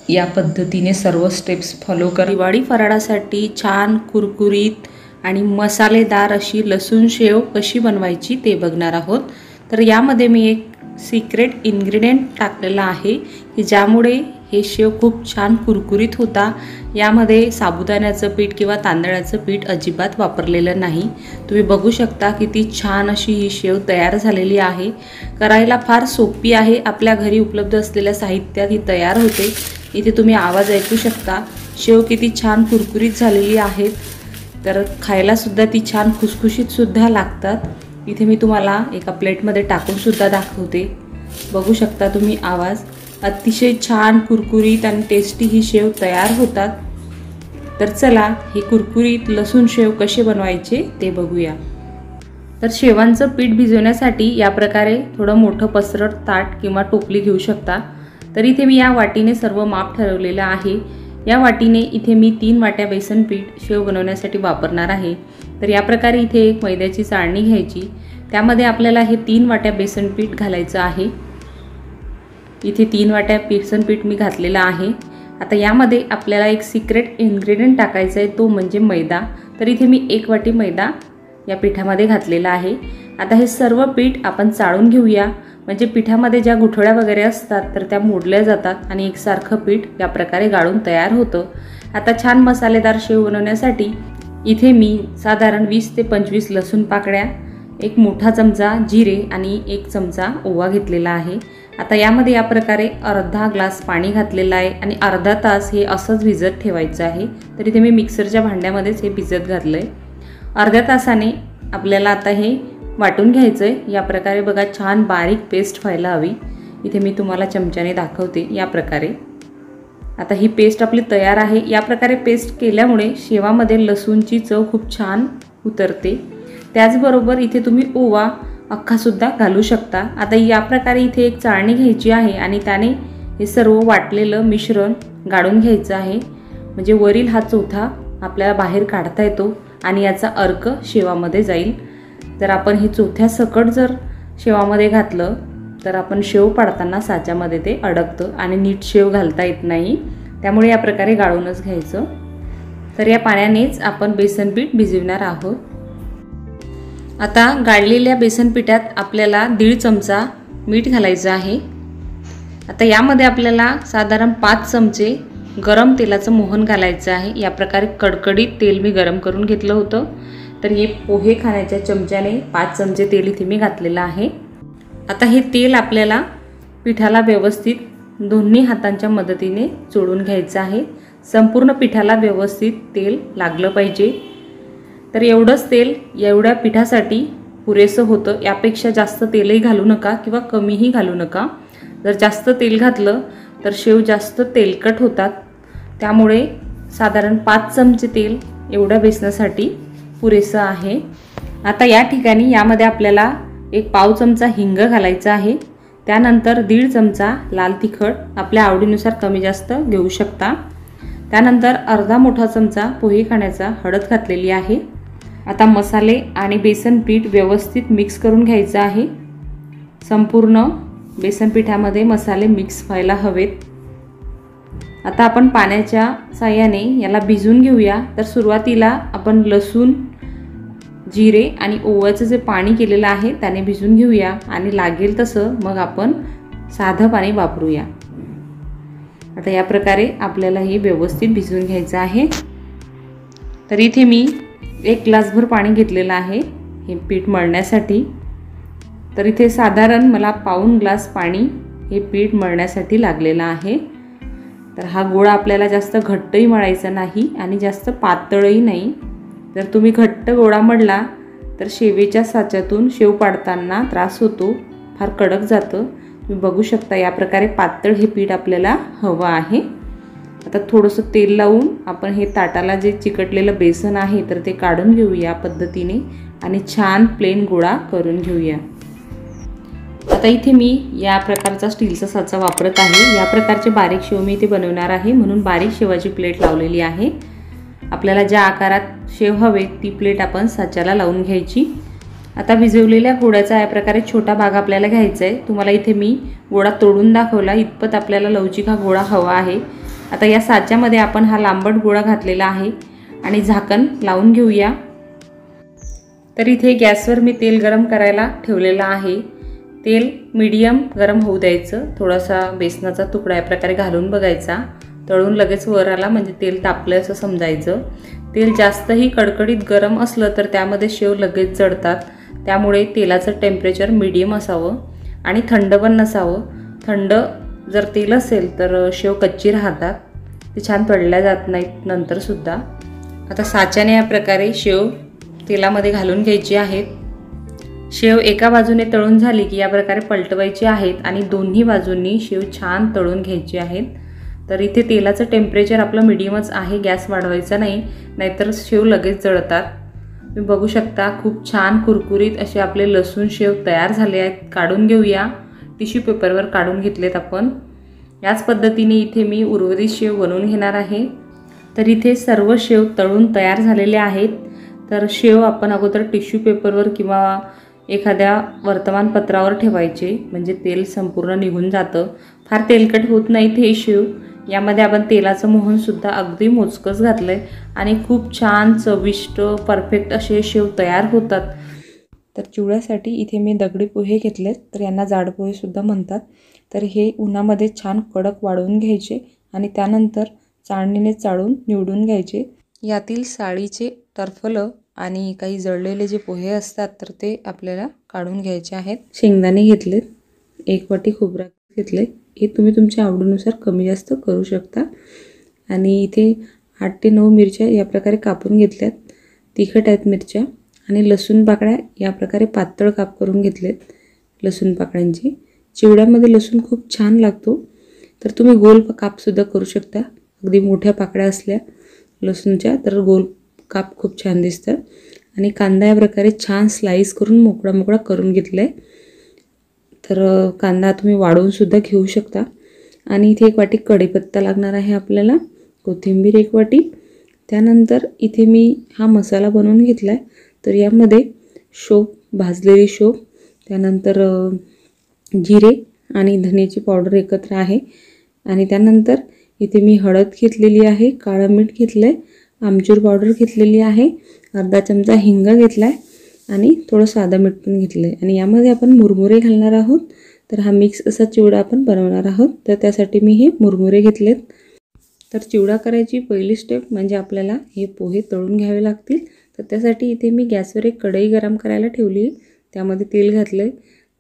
या पद्धतीने सर्व स्टेप्स फॉलो करा। दिवाळी फराळासाठी छान कुरकुरीत आणि मसालेदार अशी लसूण शेव कशी बनवायची ते बघणार आहोत। तर यामध्ये मी एक सिक्रेट इन्ग्रेडियंट टाकलेला आहे की ज्यामुळे हे शेव खूप छान कुरकुरीत होता। यामध्ये साबुदाण्याचं पीठ किंवा तांदळाचं पीठ अजिबात वापरलेलं नाही। तुम्ही बघू शकता किती छान अशी ही शेव तयार झालेली आहे। करायला फार सोपी आहे, आपल्या घरी उपलब्ध असलेल्या साहित्यात ही तयार होते। इथे तुम्ही आवाज ऐकू शकता, शेव किती छान कुरकुरीत झालेली आहेत। तर खायला सुद्धा ती छान खुसखुशीत सुद्धा लागतात। इथे मी तुम्हाला एका प्लेटमध्ये टाकून सुद्धा दाखवते, बघू शकता तुम्ही आवाज। अतिशय छान कुरकुरीत आणि टेस्टी ही शेव तयार होतात। तर चला ही कुरकुरीत लसूण शेव कसे बनवायचे ते बघूया। तर शेवांचं पीठ भिजवण्यासाठी या प्रकारे थोडं मोठं पसरट ताट किंवा टोपली घेऊ शकता। तर इथे मी या वाटीने सर्व माप ठरवलेलं आहे। या वाटीने इथे मी 3 वाट्या बेसन पीठ शेव बनवण्यासाठी वापरणार आहे। तर या प्रकारे इथे एक मैद्याची चाळणी घ्यायची, त्यामध्ये आपल्याला हे 3 वाट्या बेसन पीठ घालायचं आहे। इथे 3 वाट्या बेसन पीठ मी घातलेलं आहे। आता यामध्ये आपल्याला एक सिक्रेट इन्ग्रेडियंट टाकायचा आहे, तो म्हणजे मैदा। तर इथे मी 1 वाटी मैदा या पिठामध्ये घातलेला आहे। आता हे सर्व पीठ आपण चाळून घेऊया, म्हणजे पिठामध्ये ज्या गुठळ्या वगैरे असतात तर त्या मोडल्या जातात आणि एकसारखं पीठ या प्रकारे गाळून तयार होतं। आता छान मसालेदार शेव बनवण्यासाठी इथे मी साधारण 20 ते 25 लसूण पाकळ्या, 1 मोठा चमचा जिरे आणि 1 चमचा ओवा घेतलेला आहे। आता यामध्ये या प्रकारे अर्धा ग्लास पाणी घातलेलं आहे आणि अर्धा तास हे असंच भिजत ठेवायचं आहे। तर इथे मी मिक्सरच्या भांड्यामध्येच हे भिजत घातलं आहे। अर्ध्या तासाने आपल्याला आता हे वाटून घ्यायचं आहे। या प्रकारे बघा छान बारीक पेस्ट व्हायला हवी। इथे मी तुम्हाला चमच्याने दाखवते या प्रकारे। आता ही पेस्ट आपली तयार आहे। या प्रकारे पेस्ट केल्यामुळे शेवामध्ये लसूणची चव खूप छान उतरते। त्याचबरोबर इथे तुम्ही ओवा अख्खासुद्धा घालू शकता। आता या प्रकारे इथे एक चाळणी घ्यायची आहे आणि त्याने हे सर्व वाटलेलं मिश्रण गाळून घ्यायचं आहे, म्हणजे वरील हा चोथा आपल्याला बाहेर काढता येतो आणि याचा अर्क शेवामध्ये जाईल। जर आपण हे चोथ्यासकट जर शेवामध्ये घातलं तर आपण शेव पाडताना साच्यामध्ये ते अडकतं आणि नीट शेव घालता येत नाही। त्यामुळे या प्रकारे गाळूनच घ्यायचं। तर या पाण्यानेच आपण बेसन पीठ भिजवणार आहोत। आता गाळलेल्या बेसन पिठात आपल्याला 1.5 चमचा मीठ घालायचं आहे। आता यामध्ये आपल्याला साधारण 5 चमचे गरम तेलाचं मोहन घालायचं आहे। या प्रकारे कडकडीत तेल मी गरम करून घेतलं होतं। तर हे पोहे खाण्याच्या चमच्याने 5 चमचे तेल इथे मी घातलेलं आहे। आता हे तेल आपल्याला पिठाला व्यवस्थित दोन्ही हातांच्या मदतीने चोळून घ्यायचं आहे। संपूर्ण पिठाला व्यवस्थित तेल लागलं पाहिजे। तर एवढंच तेल एवढ्या पिठासाठी पुरेसं होतं। यापेक्षा जास्त तेलही घालू नका किंवा कमीही घालू नका। जर जास्त तेल घातलं तर शेव जास्त तेलकट होतात। त्यामुळे साधारण 5 चमचे तेल एवढ्या बेसनासाठी पुरेसं आहे। आता या ठिकाणी यामध्ये आपल्याला 1 पाव चमचा हिंग घालायचा आहे। त्यानंतर 1.5 चमचा लाल तिखट आपल्या आवडीनुसार कमी जास्त घेऊ शकता। त्यानंतर अर्धा मोठा चमचा पोहे खाण्याचा हळद घातलेली आहे। आता मसाले आणि बेसन पीठ व्यवस्थित मिक्स करून घ्यायचं आहे। संपूर्ण बेसन पिठामध्ये मसाले मिक्स व्हायला हवेत। आता आपण पाण्याच्या साहाय्याने याला भिजवून घेऊया। तर सुरुवातीला आपण लसूण, जिरे आणि ओव्याचं जे पाणी केलेलं आहे त्याने भिजवून घेऊया आणि लागेल तसं मग आपण साधं पाणी वापरूया। आता या प्रकारे आपल्याला हे व्यवस्थित भिजवून घ्यायचं आहे। तर इथे मी 1 ग्लासभर पाणी घेतलेलं आहे हे पीठ मळण्यासाठी। तर इथे साधारण मला पाऊण ग्लास पाणी हे पीठ मळण्यासाठी लागलेलं आहे। तर हा गोळा आपल्याला जास्त घट्टही मळायचा नाही आणि जास्त पातळही नाही। जर तुम्ही घट्ट गोळा मळला तर शेवेच्या साच्यातून शेव पाडताना त्रास होतो, फार कडक जातं। तुम्ही बघू शकता या प्रकारे पातळ हे पीठ आपल्याला हवं आहे। आता थोडंसं तेल लावून आपण हे ताटाला जे चिकटलेलं बेसन आहे तर ते काढून घेऊया पद्धतीने आणि छान प्लेन गोळा करून घेऊया। आता इथे मी या प्रकारचा स्टीलचा साचा वापरत आहे। या प्रकारचे बारीक शेव मी इथे बनवणार आहे म्हणून बारीक शेवाची प्लेट लावलेली आहे। आपल्याला ज्या आकारात शेव हवे ती प्लेट आपण साच्याला लावून घ्यायची। आता भिजवलेल्या गोळ्याचा या प्रकारे छोटा भाग आपल्याला घ्यायचा आहे। तुम्हाला इथे मी गोळा तोडून दाखवला, इतपत आपल्याला लवचिक हा गोळा हवा आहे। आता या साच्यामध्ये आपण हा लांबट गोळा घातलेला आहे आणि झाकण लावून घेऊया। तर इथे गॅसवर मी तेल गरम करायला ठेवलेलं आहे। तेल मीडियम गरम होऊ द्यायचं। थोडासा बेसनाचा तुकडा या प्रकारे घालून बघायचा, तळून लगेच वर आला म्हणजे तेल तापलं असं समजायचं। तेल जास्तही कडकडीत गरम असलं तर त्यामध्ये शेव लगेच जळतात। त्यामुळे तेलाचं टेम्परेचर मीडियम असावं आणि थंड पण नसावं। थंड जर तेल असेल तर शेव कच्ची राहतात, ते छान तळल्या जात नाहीत नंतरसुद्धा। आता साच्याने या प्रकारे शेव तेलामध्ये घालून घ्यायची आहेत। शेव एका बाजूने तळून झाली की या प्रकारे पलटवायची आहेत आणि दोन्ही बाजूंनी शेव छान तळून घ्यायची आहेत। तर इथे तेलाचं टेम्परेचर आपलं मीडियमच आहे, गॅस वाढवायचा नाही, नाहीतर शेव लगेच जळतात। तुम्ही बघू शकता खूप छान कुरकुरीत असे आपले लसूण शेव तयार झाले आहेत। काढून घेऊया, टिश्यू पेपरवर काढून घेतलेत आपण। याच पद्धतीने इथे मी उर्वरित शेव बनवून घेणार आहे। तर इथे सर्व शेव तळून तयार झालेले आहेत। तर शेव आपण अगोदर टिश्यू पेपरवर किंवा एखाद्या वर्तमानपत्रावर ठेवायचे, म्हणजे तेल संपूर्ण निघून जातं। फार तेलकट होत नाहीत हे शेव। यामध्ये आपण तेलाचं मोहनसुद्धा अगदी मोजकंच घातलं आहे आणि खूप छान चविष्ट परफेक्ट असे शेव तयार होतात। तर चिवड्यासाठी इथे मी दगडी पोहे घेतलेत, तर यांना जाड पोहेसुद्धा म्हणतात। तर हे उन्हामध्ये छान कडक वाळवून घ्यायचे आणि त्यानंतर चाळणीने चाळून निवडून घ्यायचे। यातील साळीचे टरफलं आणि काही जळलेले जे पोहे असतात तर ते आपल्याला काढून घ्यायचे आहेत। शेंगदाणे घेतलेत, 1 वाटी खोबरं घेतले, हे तुम्ही तुमच्या आवडीनुसार कमी जास्त करू शकता। आणि इथे 8 ते 9 मिरच्या या प्रकारे कापून घेतल्यात, तिखट आहेत मिरच्या आणि लसूण पाकळ्या या प्रकारे पातळ काप करून घेतलेत लसूण पाकळ्यांचे. चिवड्यामध्ये लसूण खूप छान लागतो, तर तुम्ही गोल कापसुद्धा करू शकता. अगदी मोठ्या पाकळ्या असल्या लसूणच्या तर गोल काप खूप छान दिसतात. आणि कांदा या प्रकारे छान स्लाईस करून मोकळा मोकळा करून घेतला आहे. तर कांदा तुम्ही वाढवूनसुद्धा घेऊ शकता. आणि इथे 1 वाटी कढीपत्ता लागणार आहे आपल्याला, कोथिंबीर 1 वाटी. त्यानंतर इथे मी हा मसाला बनवून घेतला आहे. तर यामध्ये शोप, भाजलेली शोप, त्यानंतर जिरे आणि धनेची पावडर एकत्र आहे. आणि त्यानंतर इथे मी हळद घेतलेली आहे, काळं मीठ घेतलं आहे, आमचूर पावडर घेतलेली आहे, अर्धा चमचा हिंग घेतला आहे आणि थोडं साधं मीठ पण घेतलं आहे. आणि यामध्ये आपण मुरमुरे घालणार आहोत. तर हा मिक्स असा चिवडा आपण बनवणार आहोत. तर त्यासाठी मी हे मुरमुरे घेतलेत. तर चिवडा करायची पहिली स्टेप म्हणजे आपल्याला हे पोहे तळून घ्यावे लागतील. तर त्यासाठी इथे मी गॅसवर एक कढई गरम करायला ठेवली आहे. त्यामध्ये तेल घातलं आहे.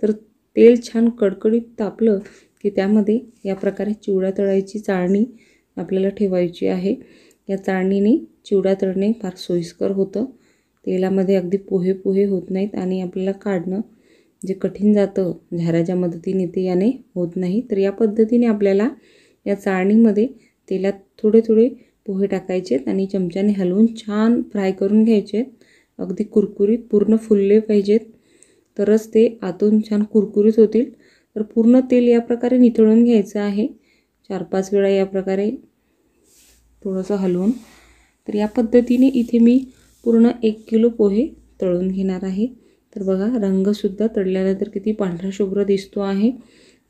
तर तेल छान कडकडीत तापलं की त्यामध्ये या प्रकारे चिवडा तळायची चाळणी आपल्याला ठेवायची आहे. या चाळणीने चिवडा तळणे फार सोयीस्कर होतं. तेलामध्ये अगदी पोहे पोहे होत नाहीत आणि आपल्याला काढणं जे कठीण जातं झाऱ्याच्या मदतीने ते याने होत नाही. तर या पद्धतीने आपल्याला या चाळणीमध्ये तेलात थोडे थोडे पोहे टाकायचे आणि चमच्याने हलवून छान फ्राय करून घ्यायचे. अगदी कुरकुरीत पूर्ण फुलले पाहिजेत, तरच ते आतून छान कुरकुरीत होतील. तर पूर्ण तेल या प्रकारे निथळून घ्यायचं आहे 4-5 वेळा या प्रकारे थोडंसं हलवून. तर या पद्धतीने इथे मी पूर्ण 1 किलो पोहे तळून घेणार आहे. तर बघा रंगसुद्धा तळल्यानंतर किती पांढरा शुभ्र दिसतो आहे.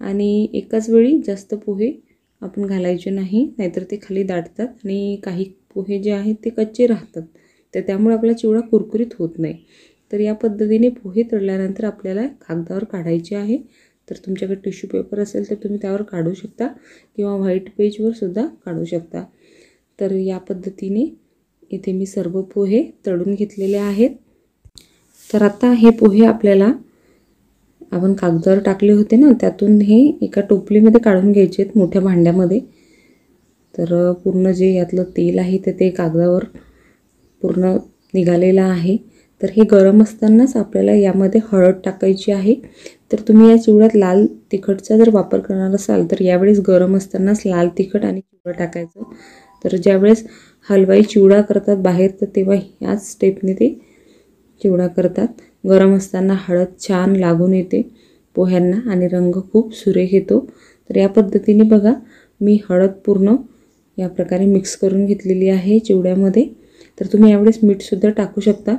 आणि एकाच वेळी जास्त पोहे आपण घालायचे नाही, नाहीतर ते खाली दाटतात आणि काही पोहे जे आहेत ते कच्चे राहतात. तर त्यामुळे आपला चिवडा कुरकुरीत होत नाही. तर या पद्धतीने पोहे तळल्यानंतर आपल्याला कागदावर काढायचे आहे. तर तुमच्याकडे टिश्यू पेपर असेल तर तुम्ही त्यावर काढू शकता किंवा व्हाईट पेजवर सुद्धा काढू शकता. तर या पद्धतीने इथे मी सर्व पोहे तळून घेतलेले आहेत. तर आता हे पोहे आपल्याला आपण कागदावर टाकले होते ना, त्यातून हे एका टोपलीमध्ये काढून घ्यायचे आहेत मोठ्या भांड्यामध्ये. तर पूर्ण जे यातलं तेल आहे ते कागदावर पूर्ण निघालेलं आहे. तर हे गरम असतानाच आपल्याला यामध्ये हळद टाकायची आहे. तर तुम्ही या चिवड्यात लाल तिखटचा जर वापर करणार असाल तर यावेळेस गरम असतानाच लाल तिखट आणि चिवडा टाकायचं. तर ज्यावेळेस हलवाई चिवडा करतात बाहेर तर तेव्हा याच स्टेपने ते चिवडा करतात. गरम असताना हळद छान लागून येते पोह्यांना आणि रंग खूप सुरेख येतो. तर या पद्धतीने बघा मी हळद पूर्ण या प्रकारे मिक्स करून घेतलेली आहे चिवड्यामध्ये. तर तुम्ही यावेळेस मीठसुद्धा टाकू शकता.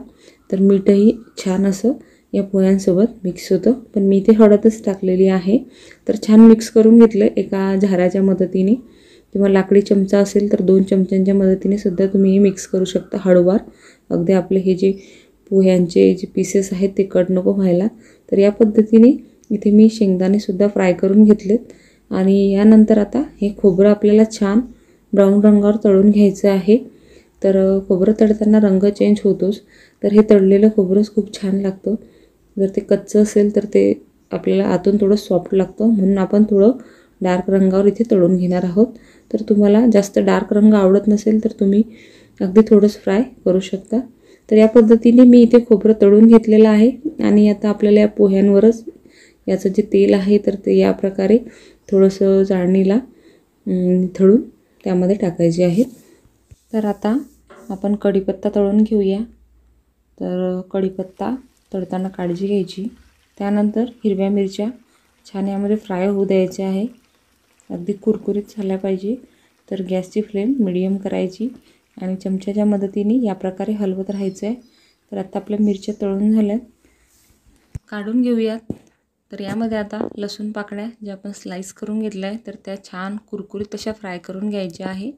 तर मीठही छान असं या पोह्यांसोबत मिक्स होतं, पण मी इथे हळदच टाकलेली आहे. तर छान मिक्स करून घेतलं एका झाऱ्याच्या मदतीने किंवा लाकडी चमचा असेल तर 2 चमच्यांच्या मदतीने सुद्धा तुम्ही हे मिक्स करू शकता हळूवार. अगदी आपले हे जे पोह्यांचे जे पीसेस आहेत ते कट नको व्हायला. तर या पद्धतीने इथे मी शेंगदाणेसुद्धा फ्राय करून घेतलेत. आणि यानंतर आता हे खोबरं आपल्याला छान ब्राऊन रंगावर तळून घ्यायचं आहे. तर खोबरं तळताना रंग चेंज होतोच, तर हे तळलेलं खोबरंच खूप छान लागतं. जर ते कच्चं असेल तर ते आपल्याला आतून थोडं सॉफ्ट लागतं, म्हणून आपण थोडं डार्क रंगावर इथे तळून घेणार आहोत. तर तुम्हाला जास्त डार्क रंग आवडत नसेल तर तुम्ही अगदी थोडंच फ्राय करू शकता. तर या पद्धतीने मी इथे खोबरं तळून घेतलेलं आहे. आणि आता आपल्याला या पोह्यांवरच याचं जे तेल आहे तर ते या प्रकारे थोडंसं चाळणीला निथळून त्यामध्ये टाकायचे आहे. तर आता आपण कढीपत्ता तळून घेऊया. तर कढीपत्ता तळताना काळजी घ्यायची. त्यानंतर हिरव्या मिरच्या छान यामध्ये फ्राय होऊ द्यायच्या आहे, अगदी कुरकुरीत झाल्या पाहिजे. तर गॅसची फ्लेम मिडियम करायची आणि चमच्याच्या मदतीने या प्रकारे हलवत राहायचं आहे. तर आता आपल्या मिरच्या तळून झाल्यात, काढून घेऊयात. तर यामध्ये आता लसूण पाकळ्या ज्या आपण स्लाईस करून घेतल्या आहे तर त्या छान कुरकुरीत तशा फ्राय करून घ्यायच्या आहे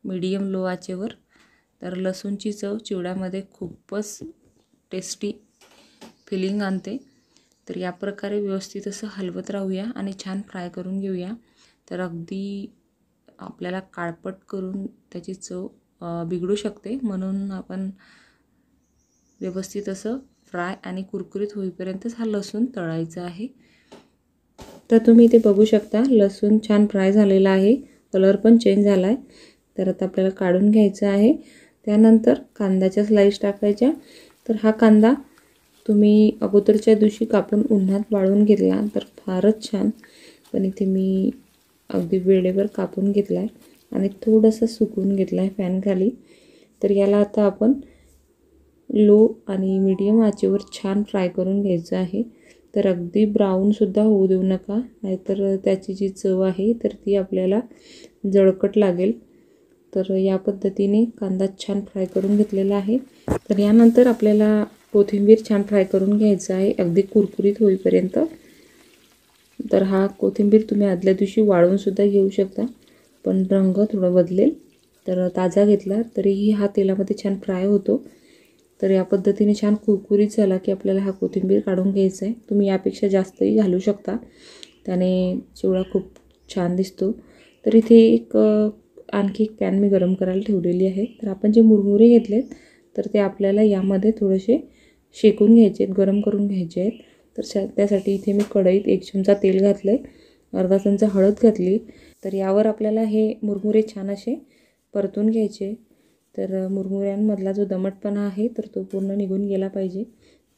मीडियम लो आचेवर. तर लसूणची चव चिवड्यामध्ये खूपच टेस्टी फिलिंग आणते. तर या प्रकारे व्यवस्थित असं हलवत राहूया आणि छान फ्राय करून घेऊया. तर अगदी आपल्याला काळपट करून त्याची चव बिघडू शकते, म्हणून आपण व्यवस्थित असं फ्राय आणि कुरकुरीत होईपर्यंतच हा लसूण तळायचा आहे. तर तुम्ही इथे बघू शकता लसूण छान फ्राय झालेला आहे, कलर पण चेंज झाला आहे. तर आता आपल्याला काढून घ्यायचं आहे. त्यानंतर कांद्याच्या स्लाईस टाकायच्या. तर हा कांदा तुम्ही अगोदरच्या दिवशी कापून उन्हात वाळवून घेतला तर फारच छान, पण इथे मी अगदी वेळेवर कापून घेतला आहे आणि थोडंसं सुकवून घेतला आहे फॅनखाली. तर याला आता आपण लो आणि मीडियम आचेवर छान फ्राय करून घ्यायचं आहे. तर अगदी ब्राऊनसुद्धा होऊ देऊ नका, नाहीतर त्याची जी चव आहे तर ती आपल्याला जळकट लागेल. तर या पद्धतीने कांदा छान फ्राय करून घेतलेला आहे. तर यानंतर आपल्याला कोथिंबीर छान फ्राय करून घ्यायचं आहे अगदी कुरकुरीत होईपर्यंत. तर हा कोथिंबीर तुम्ही आदल्या दिवशी वाळवूनसुद्धा घेऊ शकता, पण रंग थोडा बदलेल. तर ताजा घेतला तरीही हा तेलामध्ये छान फ्राय होतो. तर या पद्धतीने छान कुरकुरीत झाला की आपल्याला हा कोथिंबीर काढून घ्यायचा आहे. तुम्ही यापेक्षा जास्तही घालू शकता, त्याने चिवडा खूप छान दिसतो. तर इथे आणखी एक पॅन मी गरम करायला ठेवलेली आहे. तर आपण जे मुरमुरे घेतलेत तर ते आपल्याला यामध्ये थोडेसे शेकून घ्यायचे आहेत, गरम करून घ्यायचे आहेत. तर त्यासाठी इथे मी कढईत 1 चमचा तेल घातलं आहे, अर्धा चमचा हळद घातली. तर यावर आपल्याला हे मुरमुरे छान असे परतून घ्यायचे. तर मुरमुऱ्यांमधला जो दमटपणा आहे तर तो पूर्ण निघून गेला पाहिजे.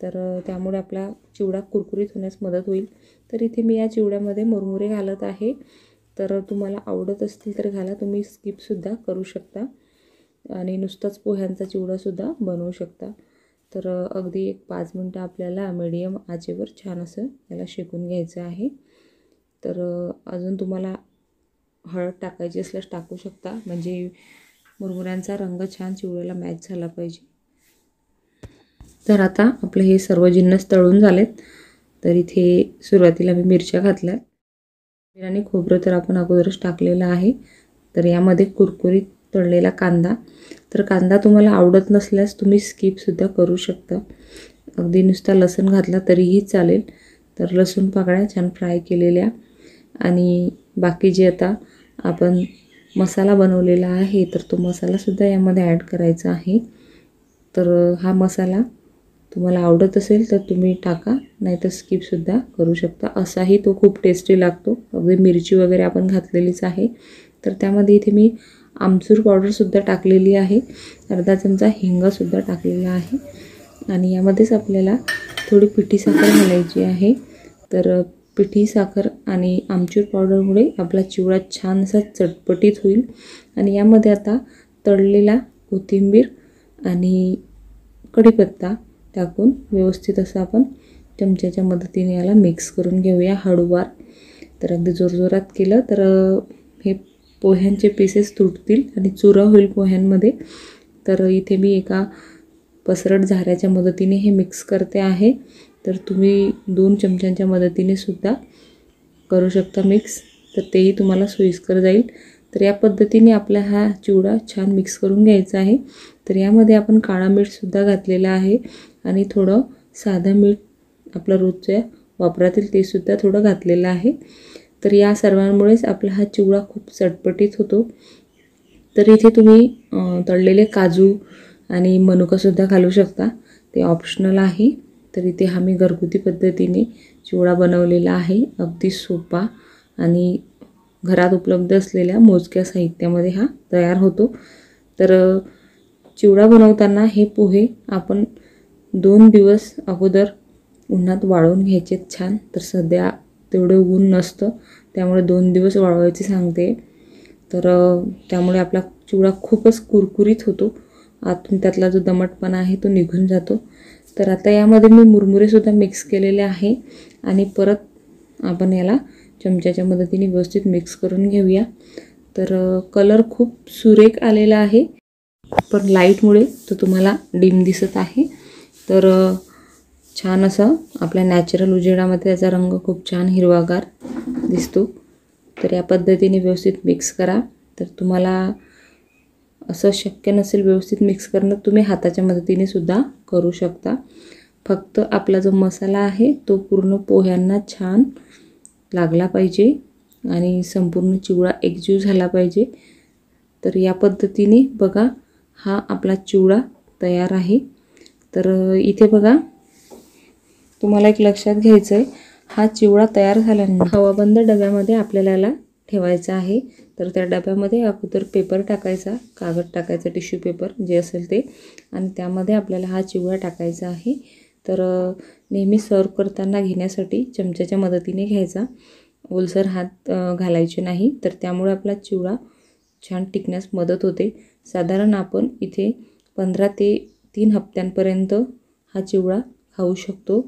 तर त्यामुळे आपला चिवडा कुरकुरीत होण्यास मदत होईल. तर इथे मी या चिवड्यामध्ये मुरमुरे घालत आहे. तर तुम्हाला आवडत असतील तर घाला, तुम्ही स्किपसुद्धा करू शकता आणि नुसताच पोह्यांचा चिवडासुद्धा बनवू शकता. तर अगदी एक 5 मिनटं आपल्याला मीडियम आचेवर छान असं याला शेकून घ्यायचं आहे. तर अजून तुम्हाला हळद टाकायची असल्यास टाकू शकता, म्हणजे मुरमुऱ्यांचा रंग छान चिवड्याला मॅच झाला पाहिजे. तर आता आपले हे सर्व जिन्नस तळून झालेत. तर इथे सुरुवातीला मी मिरच्या घातल्या आणि खोबरं तर आपण अगोदरच टाकलेलं आहे. तर यामध्ये कुरकुरीत तळलेला कांदा. तर कांदा तुम्हाला आवडत नसल्यास तुम्ही स्किपसुद्धा करू शकता, अगदी नुसता लसूण घातला तरीही चालेल. तर लसूण पाकळ्या छान फ्राय केलेल्या आणि बाकी जे आता आपण मसाला बनवलेला आहे तर तो मसालासुद्धा यामध्ये ॲड करायचा आहे. तर हा मसाला तुम्हाला आवडत असेल तर तुम्ही टाका, नाहीतर स्किपसुद्धा करू शकता. असाही तो खूप टेस्टी लागतो. अगदी मिरची वगैरे आपण घातलेलीच आहे. तर त्यामध्ये इथे मी आमचूर पावडरसुद्धा टाकलेली आहे, अर्धा चमचा हिंगसुद्धा टाकलेला आहे आणि यामध्येच आपल्याला थोडी पिठी साखर घालायची आहे. तर पिठी साखर आणि आमचूर पावडरमुळे आपला चिवडा छान असा चटपटीत होईल. आणि यामध्ये आता तळलेला कोथिंबीर आणि कढीपत्ता टाकून व्यवस्थित असं आपण चमच्याच्या मदतीने याला मिक्स करून घेऊया हळूवार. तर अगदी जोरजोरात केलं तर हे पोह्यांचे पीसेस तुटतील आणि चुरा होईल पोह्यांमध्ये. तर इथे मी एका पसरट झाऱ्याच्या मदतीने हे मिक्स करते आहे. तर तुम्ही 2 चमच्यांच्या मदतीने सुद्धा करू शकता मिक्स, तर तेही तुम्हाला सोयीस्कर जाईल. तर या पद्धतीने आपला हा चिवडा छान मिक्स करून घ्यायचा आहे. तर यामध्ये आपण काळा मीठसुद्धा घातलेलं आहे आणि थोडं साधं मीठ आपलं रोजच्या वापरातील ते सुद्धा थोडं घातलेलं आहे. तर या सर्वांमुळेच आपला हा चिवडा खूप चटपटीत होतो. तर इथे तुम्ही तळलेले काजू आणि मनुकासुद्धा घालू शकता, ते ऑप्शनल आहे. तर इथे हा मी घरगुती पद्धतीने चिवडा बनवलेला आहे, अगदी सोपा आणि घरात उपलब्ध असलेल्या मोजक्या साहित्यामध्ये हा तयार होतो. तर चिवडा बनवताना हे पोहे आपण 2 दिवस अगोदर उन्हात वाळवून घ्यायचे छान. तर सध्या तेवढं ऊन नसतं, त्यामुळे 2 दिवस वाळवायचे सांगते. तर त्यामुळे आपला चिवडा खूपच कुरकुरीत होतो, आतून त्यातला जो दमटपणा आहे तो निघून जातो. तर आता यामध्ये मी मुरमुरेसुद्धा मिक्स केलेले आहे आणि परत आपण याला चमच्याच्या मदतीने व्यवस्थित मिक्स करून घेऊया. तर कलर खूप सुरेख आलेला आहे, पण लाईटमुळे तो तुम्हाला डिम दिसत आहे. तर छान असं आपल्या नॅचरल उजेडामध्ये त्याचा रंग खूप छान हिरवागार दिसतो. तर या पद्धतीने व्यवस्थित मिक्स करा. तर तुम्हाला असं शक्य नसेल व्यवस्थित मिक्स करणं, तुम्ही हाताच्या मदतीने सुद्धा करू शकता. फक्त आपला जो मसाला आहे तो पूर्ण पोह्यांना छान लागला पाहिजे आणि संपूर्ण चिवडा एकजीव झाला पाहिजे. तर या पद्धतीने बघा हा आपला चिवडा तयार आहे. तर इथे बघा तुम्हाला एक लक्षात घ्यायचं आहे, हा चिवडा तयार झाल्यानंतर हवाबंद डब्यामध्ये आपल्याला याला ठेवायचा आहे. तर त्या डब्यामध्ये अगोदर पेपर टाकायचा, कागद टाकायचा, टिश्यू पेपर जे असेल ते, आणि त्यामध्ये आपल्याला हा चिवडा टाकायचा आहे. तर नेहमी सर्व करताना घेण्यासाठी चमच्याच्या मदतीने घ्यायचा, ओलसर हात घालायचे नाही. तर त्यामुळे आपला चिवडा छान टिकण्यास मदत होते. साधारण आपण इथे 15 ते 3 हप्त्यांपर्यंत हा चिवडा खाऊ शकतो.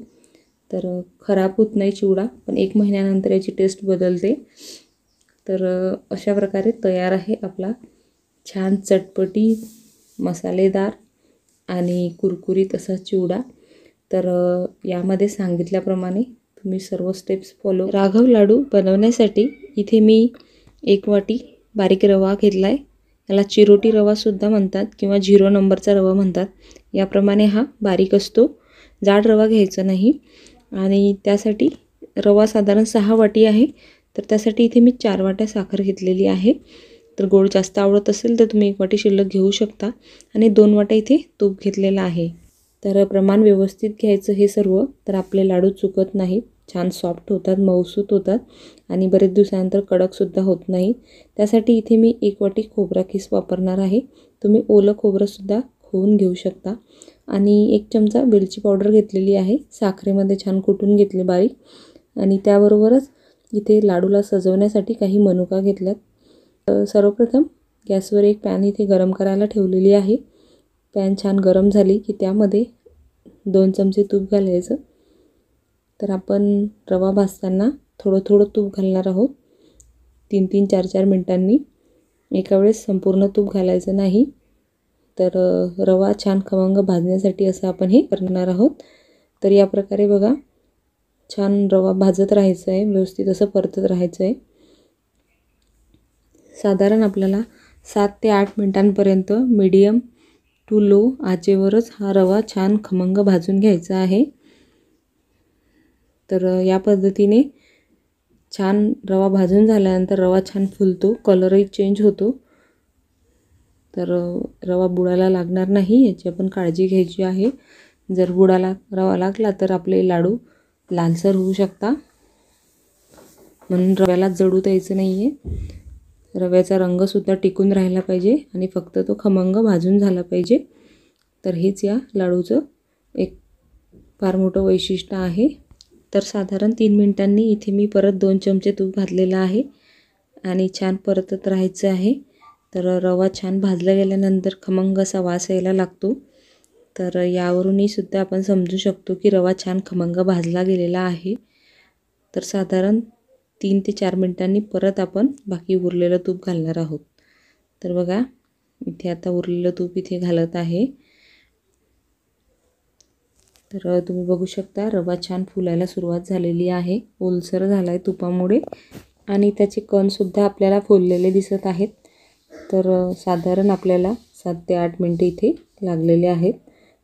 तर खराब होत नाही चिवडा, पण 1 महिन्यानंतर याची टेस्ट बदलते. तर अशा प्रकारे तयार आहे आपला छान चटपटी, मसालेदार आणि कुरकुरीत असा चिवडा. तर यामध्ये सांगितल्याप्रमाणे तुम्ही सर्व स्टेप्स फॉलो. राघव लाडू बनवण्यासाठी इथे मी 1 वाटी बारीक रवा घेतला आहे. याला चिरोटी रवासुद्धा म्हणतात किंवा 0 नंबरचा रवा म्हणतात. याप्रमाणे हा बारीक असतो, जाड रवा घ्यायचा नाही. आणि त्यासाठी रवा साधारण 6 वाटी आहे. तर त्यासाठी इथे मी 4 वाट्या साखर घेतलेली आहे. तर गोड जास्त आवडत असेल तर तुम्ही 1 वाटी शिल्लक घेऊ शकता. आणि 2 वाट्या इथे तूप घेतलेलं आहे. तर प्रमाण व्यवस्थित घ्यायचं हे सर्व, तर आपले लाडू चुकत नाहीत, छान सॉफ्ट होतात, मऊसूत होतात आणि बरेच दिवसानंतर कडकसुद्धा होत नाही. त्यासाठी इथे मी 1 वाटी खोबरा खीस वापरणार आहे. तुम्ही ओलं खोबरंसुद्धा खोवून घेऊ शकता. आणि 1 चमचा वेलची पावडर घेतलेली आहे, साखरेमध्ये छान कुटून घेतले बारीक. आणि त्याबरोबरच इथे लाडूला सजवण्यासाठी काही मनुका घेतल्यात. सर्वप्रथम गॅसवर एक पॅन इथे गरम करायला ठेवलेली आहे. पॅन छान गरम झाली की त्यामध्ये 2 चमचे तूप घालायचं. तर आपण रवा भाजताना थोडं थोडं तूप घालणार आहोत, 3-3, 4-4 मिनटांनी. एका वेळेस संपूर्ण तूप घालायचं नाही. तर रवा छान खमंग भाजण्यासाठी असं आपण हे करणार आहोत. तर या प्रकारे बघा, छान रवा भाजत राहायचं आहे, व्यवस्थित असं परतत राहायचं आहे. साधारण आपल्याला 7 ते 8 मिनटांपर्यंत मीडियम टू लो आचेवरच हा रवा छान खमंग भाजून घ्यायचा आहे. तर या पद्धतीने छान रवा भाजून झाल्यानंतर रवा छान फुलतो, कलरही चेंज होतो. तर रवा बुडायला लागणार नाही याची आपण काळजी घ्यायची आहे. जर बुडाला रवा लागला तर आपले लाडू लालसर होऊ शकता, म्हणून रव्याला जळू द्यायचं नाही आहे. रव्याचा रंगसुद्धा टिकून राहिला पाहिजे आणि फक्त तो खमंग भाजून झाला पाहिजे. तर हेच या लाडूचं एक फार मोठं वैशिष्ट्य आहे. तर साधारण 3 मिनिटांनी इथे मी परत 2 चमचे तूप घातलेलं आहे आणि छान परतत राहायचं आहे. तर रवा छान भाजला गेल्यानंतर खमंग असा वास यायला लागतो. तर यावरूनही सुद्धा आपण समजू शकतो की रवा छान खमंग भाजला गेलेला आहे. तर साधारण 3 ते 4 मिनिटांनी परत आपण बाकी उरलेलं तूप घालणार आहोत. तर बघा, इथे आता उरलेलं तूप इथे घालत आहे. तर तुम्ही बघू शकता रवा छान फुलायला सुरुवात झालेली आहे, ओलसर झाला आहे तुपामुळे आणि त्याचे कणसुद्धा आपल्याला फुललेले दिसत आहेत. तर साधारण आपल्याला 7 ते 8 मिनटं इथे लागलेले आहेत.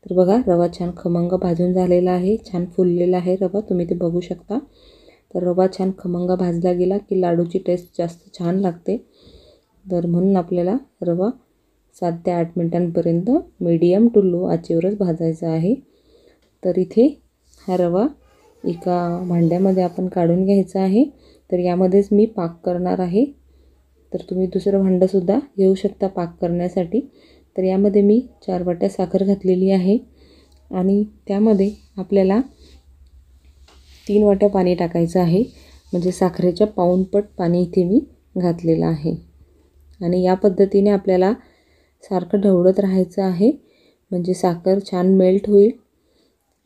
तर बघा, रवा छान खमंग भाजून झालेला आहे, छान फुललेला आहे रवा, तुम्ही ते बघू शकता. तर रवा छान खमंग भाजला गेला की लाडूची टेस्ट जास्त छान लागते. तर म्हणून आपल्याला रवा 7 ते 8 मिनटांपर्यंत मीडियम टू लो आचेवरच भाजायचा आहे. तर इथे हा रवा एका भांड्यामध्ये आपण काढून घ्यायचा आहे. तर यामध्येच मी पाक करणार आहे. तर तुम्ही दुसरं भांडंसुद्धा घेऊ शकता पाक करण्यासाठी. तर यामध्ये मी 4 वाट्या साखर घातलेली आहे आणि त्यामध्ये आपल्याला 3 वाट्या पाणी टाकायचं आहे. म्हणजे साखरेच्या पाऊणपट पाणी इथे मी घातलेलं आहे. आणि या पद्धतीने आपल्याला सारखं ढवळत राहायचं आहे, म्हणजे साखर छान मेल्ट होईल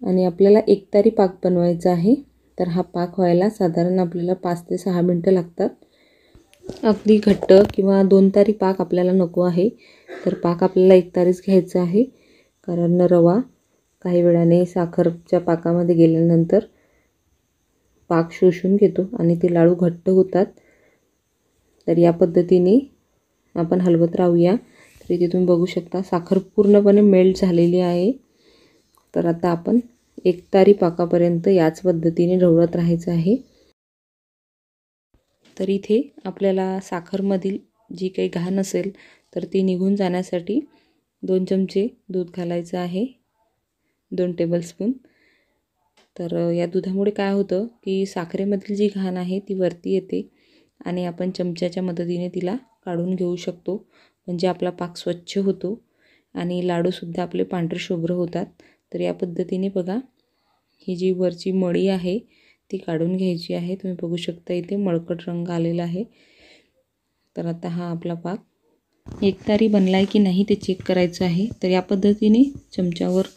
आणि आपल्याला एकतारी पाक बनवायचा आहे. तर हा पाक व्हायला साधारण आपल्याला 5 ते 6 मिनटं लागतात. अगदी घट्ट किंवा 2 तारी पाक आपल्याला नको आहे. तर पाक आपल्याला एकतारीच घ्यायचा आहे, कारण रवा काही वेळाने साखरच्या पाकामध्ये गेल्यानंतर पाक शोषून घेतो आणि ते लाडू घट्ट होतात. तर या पद्धतीने आपण हलवत राहूया. तर इथे तुम्ही बघू शकता साखर पूर्णपणे मेल्ट झालेली आहे. तर आता आपण एकतारी पाकापर्यंत याच पद्धतीने ढवळत राहायचं आहे. तर इथे आपल्याला साखरमधील जी काही घाण असेल तर ती निघून जाण्यासाठी 2 चमचे दूध घालायचं आहे, 2 टेबलस्पून. तर या दुधामुळे काय होतं की साखरेमधील जी घाण आहे ती वरती येते आणि आपण चमच्याच्या मदतीने तिला काढून घेऊ शकतो, म्हणजे आपला पाक स्वच्छ होतो आणि लाडूसुद्धा आपले पांढरे शुभ्र होतात. तर या पद्धतीने बघा, ही जी वरची मळी आहे ती काढून घ्यायची आहे. तुम्ही बघू शकता इथे मळकट रंग आलेला आहे. तर आता हा आपला पाक एकतारी बनला आहे की नाही ते चेक करायचं आहे. तर या पद्धतीने चमच्यावर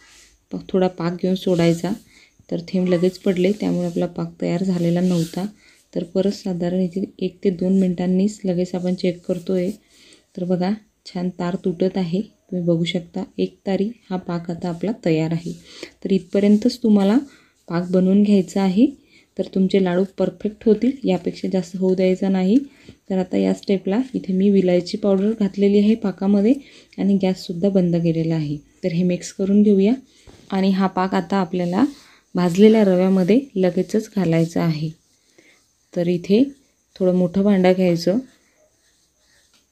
थोडा पाक घेऊन सोडायचा. तर थेंब लगेच पडले, त्यामुळे आपला पाक तयार झालेला नव्हता. तर परत साधारण इथे 1 ते 2 मिनिटांनीच लगेच आपण चेक करतो आहे. तर बघा, छान तार तुटत आहे. तुम्ही बघू शकता एकतारी हा पाक आता आपला तयार आहे. तर इथपर्यंतच तुम्हाला पाक बनवून घ्यायचा आहे. तर तुमचे लाडू परफेक्ट होतील, यापेक्षा जास्त होऊ द्यायचा नाही. तर आता या स्टेपला इथे मी विलायची पावडर घातलेली आहे पाकामध्ये आणि गॅससुद्धा बंद केलेला आहे. तर हे मिक्स करून घेऊया आणि हा पाक आता आपल्याला भाजलेल्या रव्यामध्ये लगेचच घालायचा आहे. तर इथे थोडं मोठं भांडं घ्यायचं.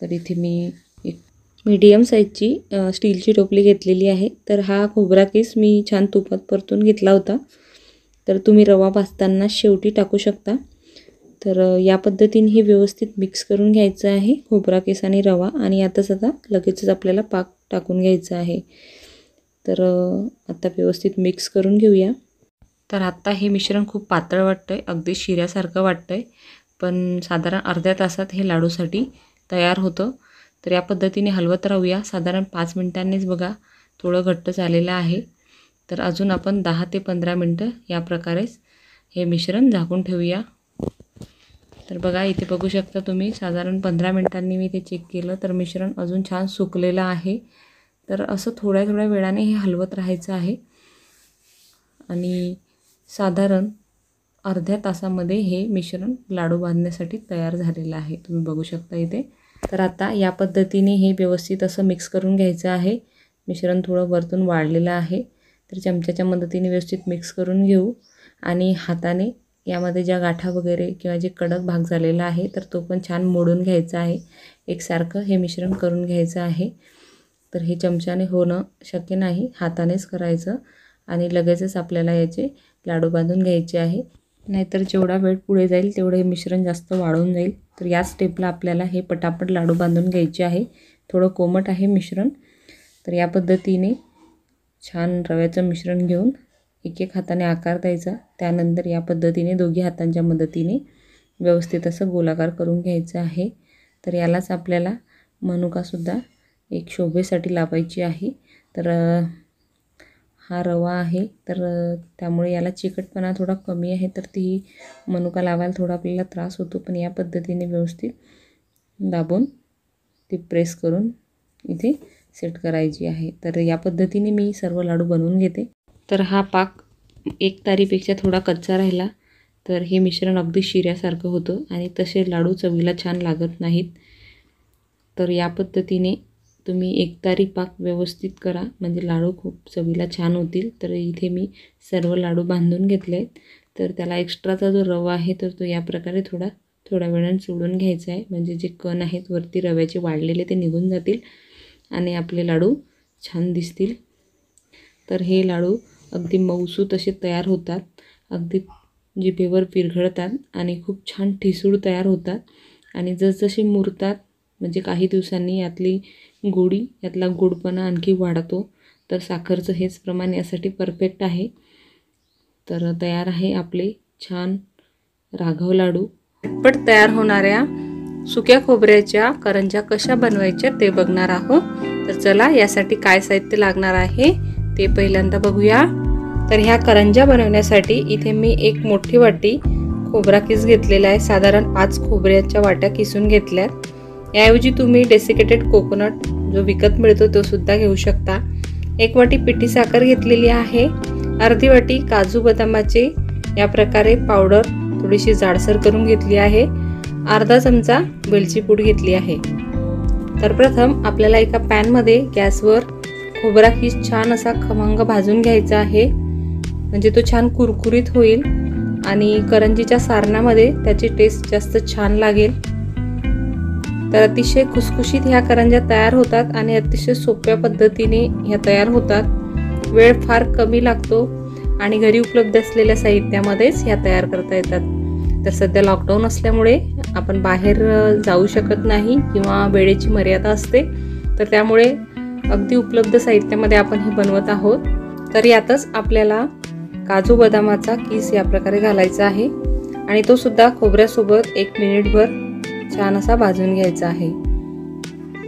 तर इथे मी एक मीडियम साईजची स्टीलची टोपली घेतलेली आहे. तर हा खोबरा किस मी छान तुपात परतून घेतला होता. तर तुम्ही रवा भाजताना शेवटी टाकू शकता. तर या पद्धतीने हे व्यवस्थित मिक्स करून घ्यायचं आहे, खोबरा किस आणि रवा. आणि आता लगेचच आपल्याला पाक टाकून घ्यायचा आहे. तर आता व्यवस्थित मिक्स करून घेऊया. तर आत्ता हे मिश्रण खूप पातळ वाटतं आहे, अगदी शिऱ्यासारखं वाटतं आहे, पण साधारण अर्ध्या तासात हे लाडूसाठी तयार होतं. तर या पद्धतीने हलवत राहूया. साधारण 5 मिनिटांनीच बघा थोडं घट्ट झालेलं आहे. तर अजून आपण 10 ते 15 मिनटं या प्रकारेच हे मिश्रण झाकून ठेवूया. तर बघा, इथे बघू शकता तुम्ही, साधारण 15 मिनिटांनी मी ते चेक केलं तर मिश्रण अजून छान सुकलेलं आहे. तर असं थोड्या थोड्या वेळाने हे हलवत राहायचं आहे आणि साधारण अर्ध्या तासामध्ये हे मिश्रण लाडू बांधण्यासाठी तयार झालेलं आहे. तुम्ही बघू शकता इथे. तर आता या पद्धतीने हे व्यवस्थित असं मिक्स करून घ्यायचं आहे. मिश्रण थोडं वरतून वाढलेलं आहे. तर चमच्याच्या मदतीने व्यवस्थित मिक्स करून घेऊ आणि हाताने यामध्ये ज्या गाठा वगैरे किंवा जे कडक भाग झालेला आहे तर तो पण छान मोडून घ्यायचा आहे. एकसारखं हे मिश्रण करून घ्यायचं आहे. तर हे चमच्याने होणं शक्य नाही, हातानेच करायचं आणि लगेचच आपल्याला याचे लाडू बांधून घ्यायचे आहे. नाहीतर जेवढा वेळ पुढे जाईल तेवढं हे मिश्रण जास्त वाढून जाईल. तर या स्टेपला आपल्याला हे पटापट लाडू बांधून घ्यायचे आहे. थोडं कोमट आहे मिश्रण. तर या पद्धतीने छान रव्याचं मिश्रण घेऊन एक हाताने आकार द्यायचा. त्यानंतर या पद्धतीने दोघी हातांच्या मदतीने व्यवस्थित असं गोलाकार करून घ्यायचं आहे. तर यालाच आपल्याला मनुकासुद्धा एक शोभेसाठी लावायची आहे. तर हा रवा आहे, तर त्यामुळे याला चिकटपणा थोडा कमी आहे. तर ती मनुका लावायला थोडा आपल्याला त्रास होतो, पण या पद्धतीने व्यवस्थित दाबून ती प्रेस करून इथे सेट करायची आहे. तर या पद्धतीने मी सर्व लाडू बनवून घेते. तर हा पाक 1 तारीपेक्षा थोडा कच्चा राहिला तर हे मिश्रण अगदी शिऱ्यासारखं होतं आणि तसे लाडू चवीला छान लागत नाहीत. तर या पद्धतीने तुम्ही 1 तारी पाक व्यवस्थित करा, म्हणजे लाडू खूप चवीला छान होतील. तर इथे मी सर्व लाडू बांधून घेतले. तर त्याला एक्स्ट्राचा जो रवा आहे तर तो या प्रकारे थोड्या वेळाने सोडून घ्यायचा आहे, म्हणजे जे कण आहेत वरती रव्याचे वाढलेले ते निघून जातील आणि आपले लाडू छान दिसतील. तर हे लाडू अगदी मऊसूत असे तयार होतात, अगदी जिभेवर विरघळतात आणि खूप छान ठिसूळ तयार होतात. आणि जसजसे मुरतात म्हणजे काही दिवसांनी यातला गोडपणा आणखी वाढतो. तर साखरचं हेच प्रमाण यासाठी परफेक्ट आहे. तर तयार आहे आपले छान राघव लाडू. झटपट तयार होणाऱ्या सुक्या खोबऱ्याच्या करंज्या कशा बनवायच्या ते बघणार आहोत. तर चला, यासाठी काय साहित्य लागणार आहे ते पहिल्यांदा बघूया. तर ह्या करंज्या बनवण्यासाठी इथे मी एक मोठी वाटी खोबरा किस घेतलेला आहे. साधारण 5 खोबऱ्याच्या वाट्या किसून घेतल्यात. याऐवजी तुम्ही डेसिकेटेड कोकोनट जो विकत मिळतो तो सुद्धा घेऊ शकता. 1 वाटी पिठी साखर घेतलेली आहे. अर्धी वाटी काजू बदामाचे या प्रकारे पावडर थोडीशी जाडसर करून घेतली आहे. अर्धा चमचा वेलची पूड घेतली आहे. तर प्रथम आपल्याला एका पॅनमध्ये गॅसवर खोबरा किस छान असा खमंग भाजून घ्यायचा आहे, म्हणजे तो छान कुरकुरीत होईल आणि करंजीच्या सारणामध्ये त्याची टेस्ट जास्त छान लागेल. तर अतिशय खुसखुशीत ह्या करंज्या तयार होतात आणि अतिशय सोप्या पद्धतीने ह्या तयार होतात. वेळ फार कमी लागतो आणि घरी उपलब्ध असलेल्या साहित्यामध्येच ह्या तयार करता येतात. तर सध्या लॉकडाऊन असल्यामुळे आपण बाहेर जाऊ शकत नाही किंवा वेळेची मर्यादा असते, तर त्यामुळे अगदी उपलब्ध साहित्यामध्ये आपण हे बनवत आहोत. तर यातच आपल्याला काजू बदामाचा किस या प्रकारे घालायचा आहे आणि तो सुद्धा खोबऱ्यासोबत 1 मिनिटभर छान असा भाजून घ्यायचा आहे.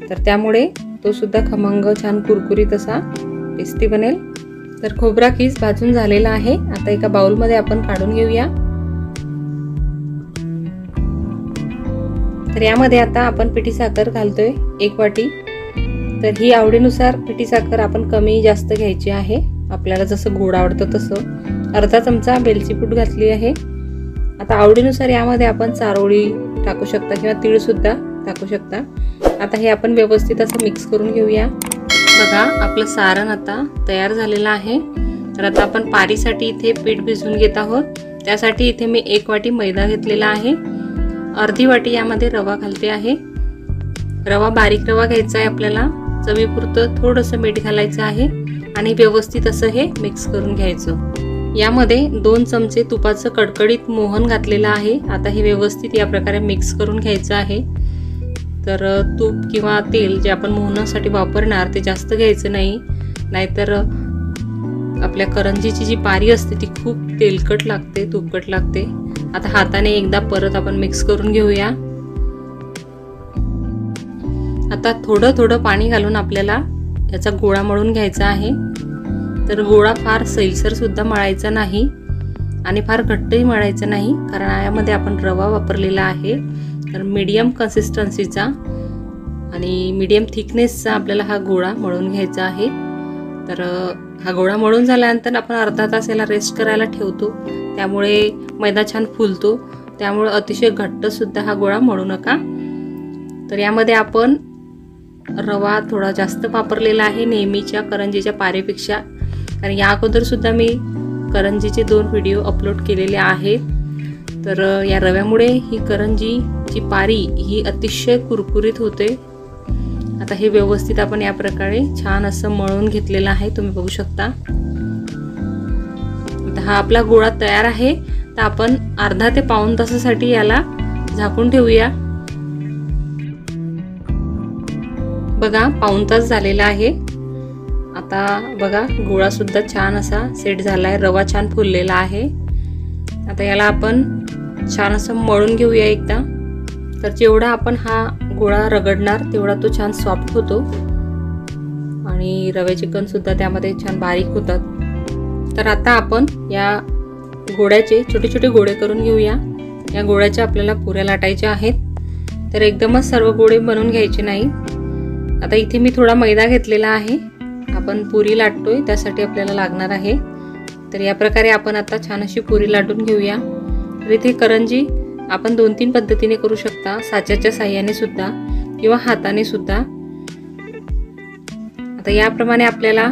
तर त्यामुळे तो सुद्धा खमंग छान कुरकुरीत असा टेस्टी बनेल. तर खोबरा किस भाजून झालेला आहे. आता एका बाउलमध्ये आपण काढून घेऊया. तर यामध्ये आता आपण पिठी साखर घालतोय 1 वाटी. तर ही आवडीनुसार पिठी साखर आपण कमी जास्त घ्यायची आहे. आपल्याला जसं गोड आवडतं तसं. अर्धा चमचा वेलची पूड घातली आहे. आता आवडीनुसार यामध्ये आपण चारोळी टाकू शकता किंवा तीळ सुद्धा टाकू शकता. आता हे आपण व्यवस्थित असं मिक्स करून घेऊया. बघा आपलं सारण आता तयार झालेलं आहे. तर आता आपण पारीसाठी इथे पीठ भिजवून घेत आहोत. त्यासाठी इथे मी 1 वाटी मैदा घेतलेला आहे. अर्धी वाटी यामध्ये रवा घालते आहे. रवा बारीक रवा घ्यायचा आहे आपल्याला. चवीपुरतं थोडंसं मीठ घालायचं आहे आणि व्यवस्थित असं हे मिक्स करून घ्यायचं. यामध्ये 2 चमचे तुपाचं कडकडीत मोहन घातलेलं आहे. आता हे व्यवस्थित या प्रकारे मिक्स करून घ्यायचं आहे. तर तूप किंवा तेल जे आपण मोहनासाठी वापरणार ते जास्त घ्यायचं नाही, नाहीतर आपल्या करंजीची जी पारी असते ती खूप तेलकट लागते, तुपकट लागते. आता हाताने एकदा परत आपण मिक्स करून घेऊया. आता थोडं थोडं पाणी घालून आपल्याला याचा गोळा मळून घ्यायचा आहे. तर गोळा फार सैलसर सुद्धा मळायचा नाही आणि फार घट्टही मळायचा नाही, कारण यामध्ये आपण रवा वापरलेला आहे. तर मीडियम कन्सिस्टन्सीचा आणि मीडियम थिकनेसचा आपल्याला हा गोळा मळून घ्यायचा आहे. तर हा गोळा मळून झाल्यानंतर आपण अर्धा तास याला रेस्ट करायला ठेवतो. त्यामुळे मैदा छान फुलतो. त्यामुळे अतिशय घट्ट सुद्धा हा गोळा मळू नका. तर यामध्ये आपण रवा थोडा जास्त वापरलेला आहे नेहमीच्या करंजीच्या पारेपेक्षा, कारण या अगोदर सुद्धा मी करंजीचे 2 व्हिडिओ अपलोड केलेले आहेत. तर या रव्यामुळे ही करंजीची पारी ही अतिशय कुरकुरीत होते. आता हे व्यवस्थित आपण या प्रकारे छान असं मळून घेतलेलं आहे, तुम्ही बघू शकता. आता हा आपला गोळा तयार आहे. तर आपण अर्धा ते पाऊण तासासाठी याला झाकून ठेवूया. बघा पाऊण तास झालेला आहे. आता बघा गोळा सुद्धा छान असा सेट झालाय, रवा छान फुललेला आहे. आता याला आपण छान असं मळून घेऊया एकदा. तर जेवढा आपण हा गोळा रगडणार तेवढा तो छान सॉफ्ट होतो आणि रव्याचे कण सुद्धा त्यामध्ये छान बारीक होतात. तर आता आपण या गोळ्याचे छोटे छोटे गोळे करून घेऊया. या गोळ्याच्या आपल्याला पुऱ्या लाटायच्या आहेत. तर एकदमच सर्व गोळे बनवून घ्यायचे नाही. आता इथे मी थोडा मैदा घेतलेला आहे. आपण पुरी लाटतोय त्यासाठी आपल्याला लागणार आहे. तर या प्रकारे आपण आता छान अशी पुरी लाटून घेऊया. तर इथे करंजी आपण 2-3 पद्धतीने करू शकता, साच्याच्या साह्याने सुद्धा किंवा हाताने सुद्धा. आता याप्रमाणे आपल्याला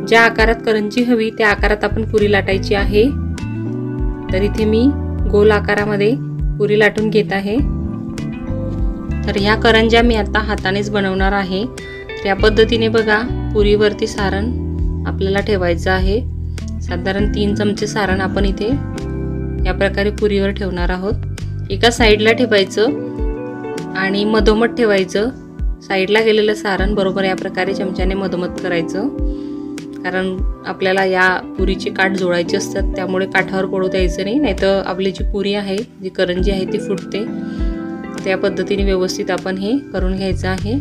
ज्या आकारात करंजी हवी त्या आकारात आपण पुरी लाटायची आहे. तर इथे मी गोल आकारामध्ये पुरी लाटून घेत आहे. तर ह्या करंज्या मी आता हातानेच बनवणार आहे. तर या पद्धतीने बघा पुरीवरती सारण आपल्याला ठेवायचं आहे. साधारण 3 चमचे सारण आपण इथे या प्रकारे पुरीवर ठेवणार आहोत. एका साईडला ठेवायचं आणि मधोमध ठेवायचं. साईडला गेलेलं सारण बरोबर या प्रकारे चमच्याने मधोमध करायचं, कारण आपल्याला या पुरीचे काठ जोडायचे असतात. त्यामुळे काठावर पडू द्यायचं नाही, नाहीतर आपली जी पुरी आहे, जी करंजी आहे ती फुटते. त्या पद्धतीने व्यवस्थित आपण हे करून घ्यायचं आहे.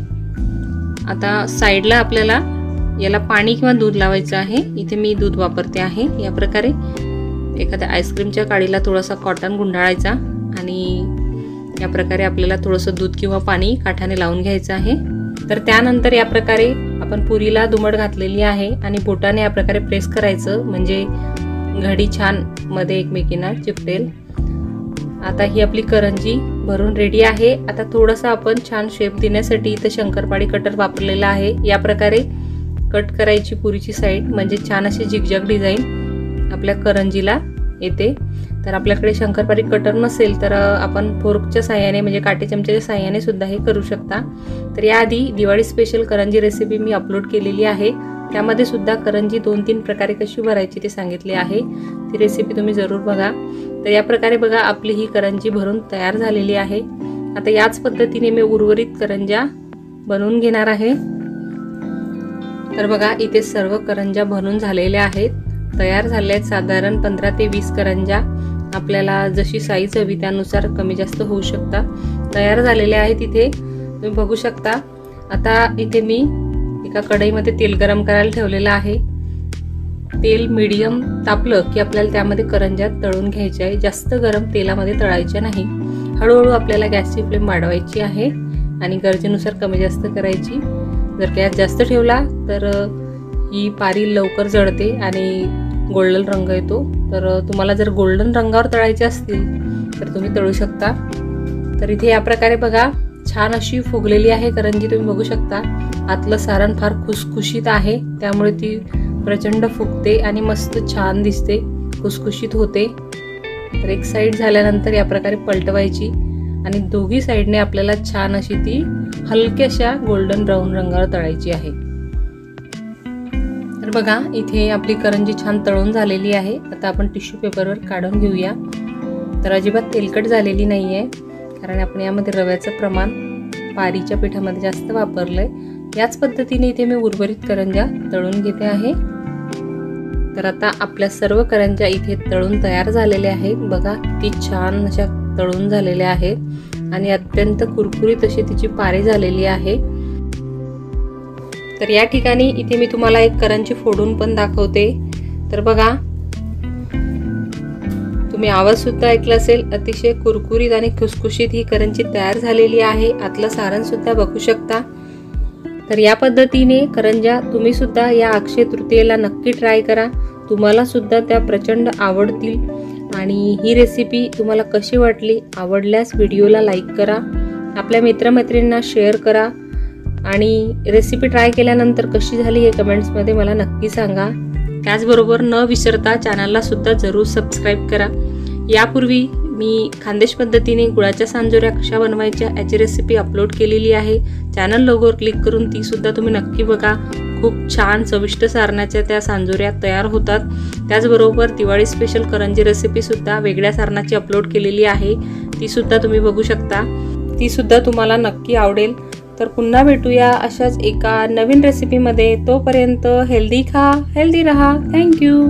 आता साईडला आपल्याला याला पाणी किंवा दूध लावायचं आहे. इथे मी दूध वापरते आहे. या प्रकारे एखाद्या आईस्क्रीमच्या काडीला थोडासा कॉटन गुंडाळायचा आणि या प्रकारे आपल्याला थोडंसं दूध किंवा पाणी काठाने लावून घ्यायचं आहे. तर त्यानंतर या प्रकारे आपण पुरीला दुमड घातलेली आहे आणि बोटाने या प्रकारे प्रेस करायचं, म्हणजे घडी छान मध्ये एकमेकींना चिपटेल. आता ही आपली करंजी भरून रेडी आहे. आता थोडासा आपण छान शेप देण्यासाठी इथे शंकरपाळी कटर वापरलेला आहे. या प्रकारे कट करायची पुरीची साईड, म्हणजे छान अशी झिगझॅग डिझाईन आपल्या करंजीला येते. तर आपल्याकडे शंकरपाळी कटर नसेल तर आपण फोर्कच्या साह्याने म्हणजे काटे चमच्याच्या साह्याने सुद्धा हे करू शकता. तर याआधी दिवाळी स्पेशल करंजी रेसिपी मी अपलोड केलेली आहे. त्यामध्ये सुद्धा करंजी 2-3 प्रकारे कशी भरायची ते सांगितले आहे. ती रेसिपी तुम्ही जरूर बघा. तर या प्रकारे बघा आपली ही करंजी भरून तयार झालेली आहे. आता याच पद्धतीने मी उर्वरित करंज्या बनवून घेणार आहे. तर बघा इथे सर्व करंज्या बनवून झालेल्या आहेत, तयार झाल्या आहेत. साधारण 15 ते 20 करंज्या, आपल्याला जशी साईज हवी त्यानुसार कमी जास्त होऊ शकता, तयार झालेल्या आहेत. इथे तुम्ही बघू शकता. आता इथे मी एका कढईमध्ये तेल गरम करायला ठेवलेलं आहे. तेल मीडियम तापलं की आपल्याला त्यामध्ये करंज्या तळून घ्यायच्या आहे. जास्त गरम तेलामध्ये तळायच्या नाही. हळूहळू आपल्याला गॅसची फ्लेम वाढवायची आहे आणि गरजेनुसार कमी जास्त करायची. जर गॅस जास्त ठेवला तर ही पारी लवकर जळते आणि गोल्डन रंग येतो. तर तुम्हाला जर गोल्डन रंगावर तळायचे असतील तर तुम्ही तळू शकता. तर इथे या प्रकारे बघा छान अशी फुगलेली आहे करंजी, तुम्ही बघू शकता. आतलं सारण फार खुसखुशीत आहे, त्यामुळे ती प्रचंड फुगते आणि मस्त छान दिसते, खुसखुशीत होते. तर एक साईड झाल्यानंतर या प्रकारे पलटवायची आणि दोघी साईडने आपल्याला छान अशी ती हलक्याशा गोल्डन ब्राऊन रंगावर तळायची आहे. तर बघा इथे आपली करंजी छान तळून झालेली आहे. आता आपण टिश्यू पेपरवर काढून घेऊया. तर अजिबात तेलकट झालेली नाही आहे, कारण आपण यामध्ये रव्याचं प्रमाण पारीच्या पिठामध्ये जास्त वापरलंय. याच पद्धतीने इथे मी उर्वरित करंज्या तळून घेते आहे. तर आता आपल्या सर्व करंज्या इथे तळून तयार झालेल्या आहेत. बघा किती छान अशा तळून झालेल्या आहेत आणि अत्यंत कुरकुरीत अशी तिची पारी झालेली आहे. तर या ठिकाणी इथे मी तुम्हाला एक करंजी फोडून पण दाखवते. तर बघा तुम्ही आवाज सुद्धा ऐकला असेल, अतिशय कुरकुरीत आणि खुसखुशीत ही करंजी तयार झालेली आहे. आतलं सारण सुद्धा बघू शकता. तर या पद्धतीने करंज्या तुम्ही सुद्धा या अक्षय तृतीयेला नक्की ट्राय करा. तुम्हाला सुद्धा त्या प्रचंड आवडतील. आणि ही रेसिपी तुम्हाला कशी वाटली, आवडल्यास व्हिडिओला लाईक करा, आपल्या मित्रमैत्रिणींना शेअर करा आणि रेसिपी ट्राय केल्यानंतर कशी झाली हे कमेंट्समध्ये मला नक्की सांगा. त्याचबरोबर न विसरता चॅनलला सुद्धा जरूर सबस्क्राईब करा. यापूर्वी मी खानदेश पद्धतीने गुळाच्या सांजोऱ्या कशा बनवायच्या याची रेसिपी अपलोड केलेली आहे. चॅनल लोगोवर क्लिक करून ती सुद्धा तुम्ही नक्की बघा. खूप छान चविष्ट सारणाच्या त्या सांजोऱ्या तयार होतात. त्याचबरोबर दिवाळी स्पेशल करंजी रेसिपी सुद्धा वेगळ्या सारणाची अपलोड केलेली आहे, ती सुद्धा तुम्ही बघू शकता. ती सुद्धा तुम्हाला नक्की आवडेल. तर पुन्हा भेटूया अशाच एका नवीन रेसिपीमध्ये. तोपर्यंत हेल्दी खा, हेल्दी रहा. थँक्यू.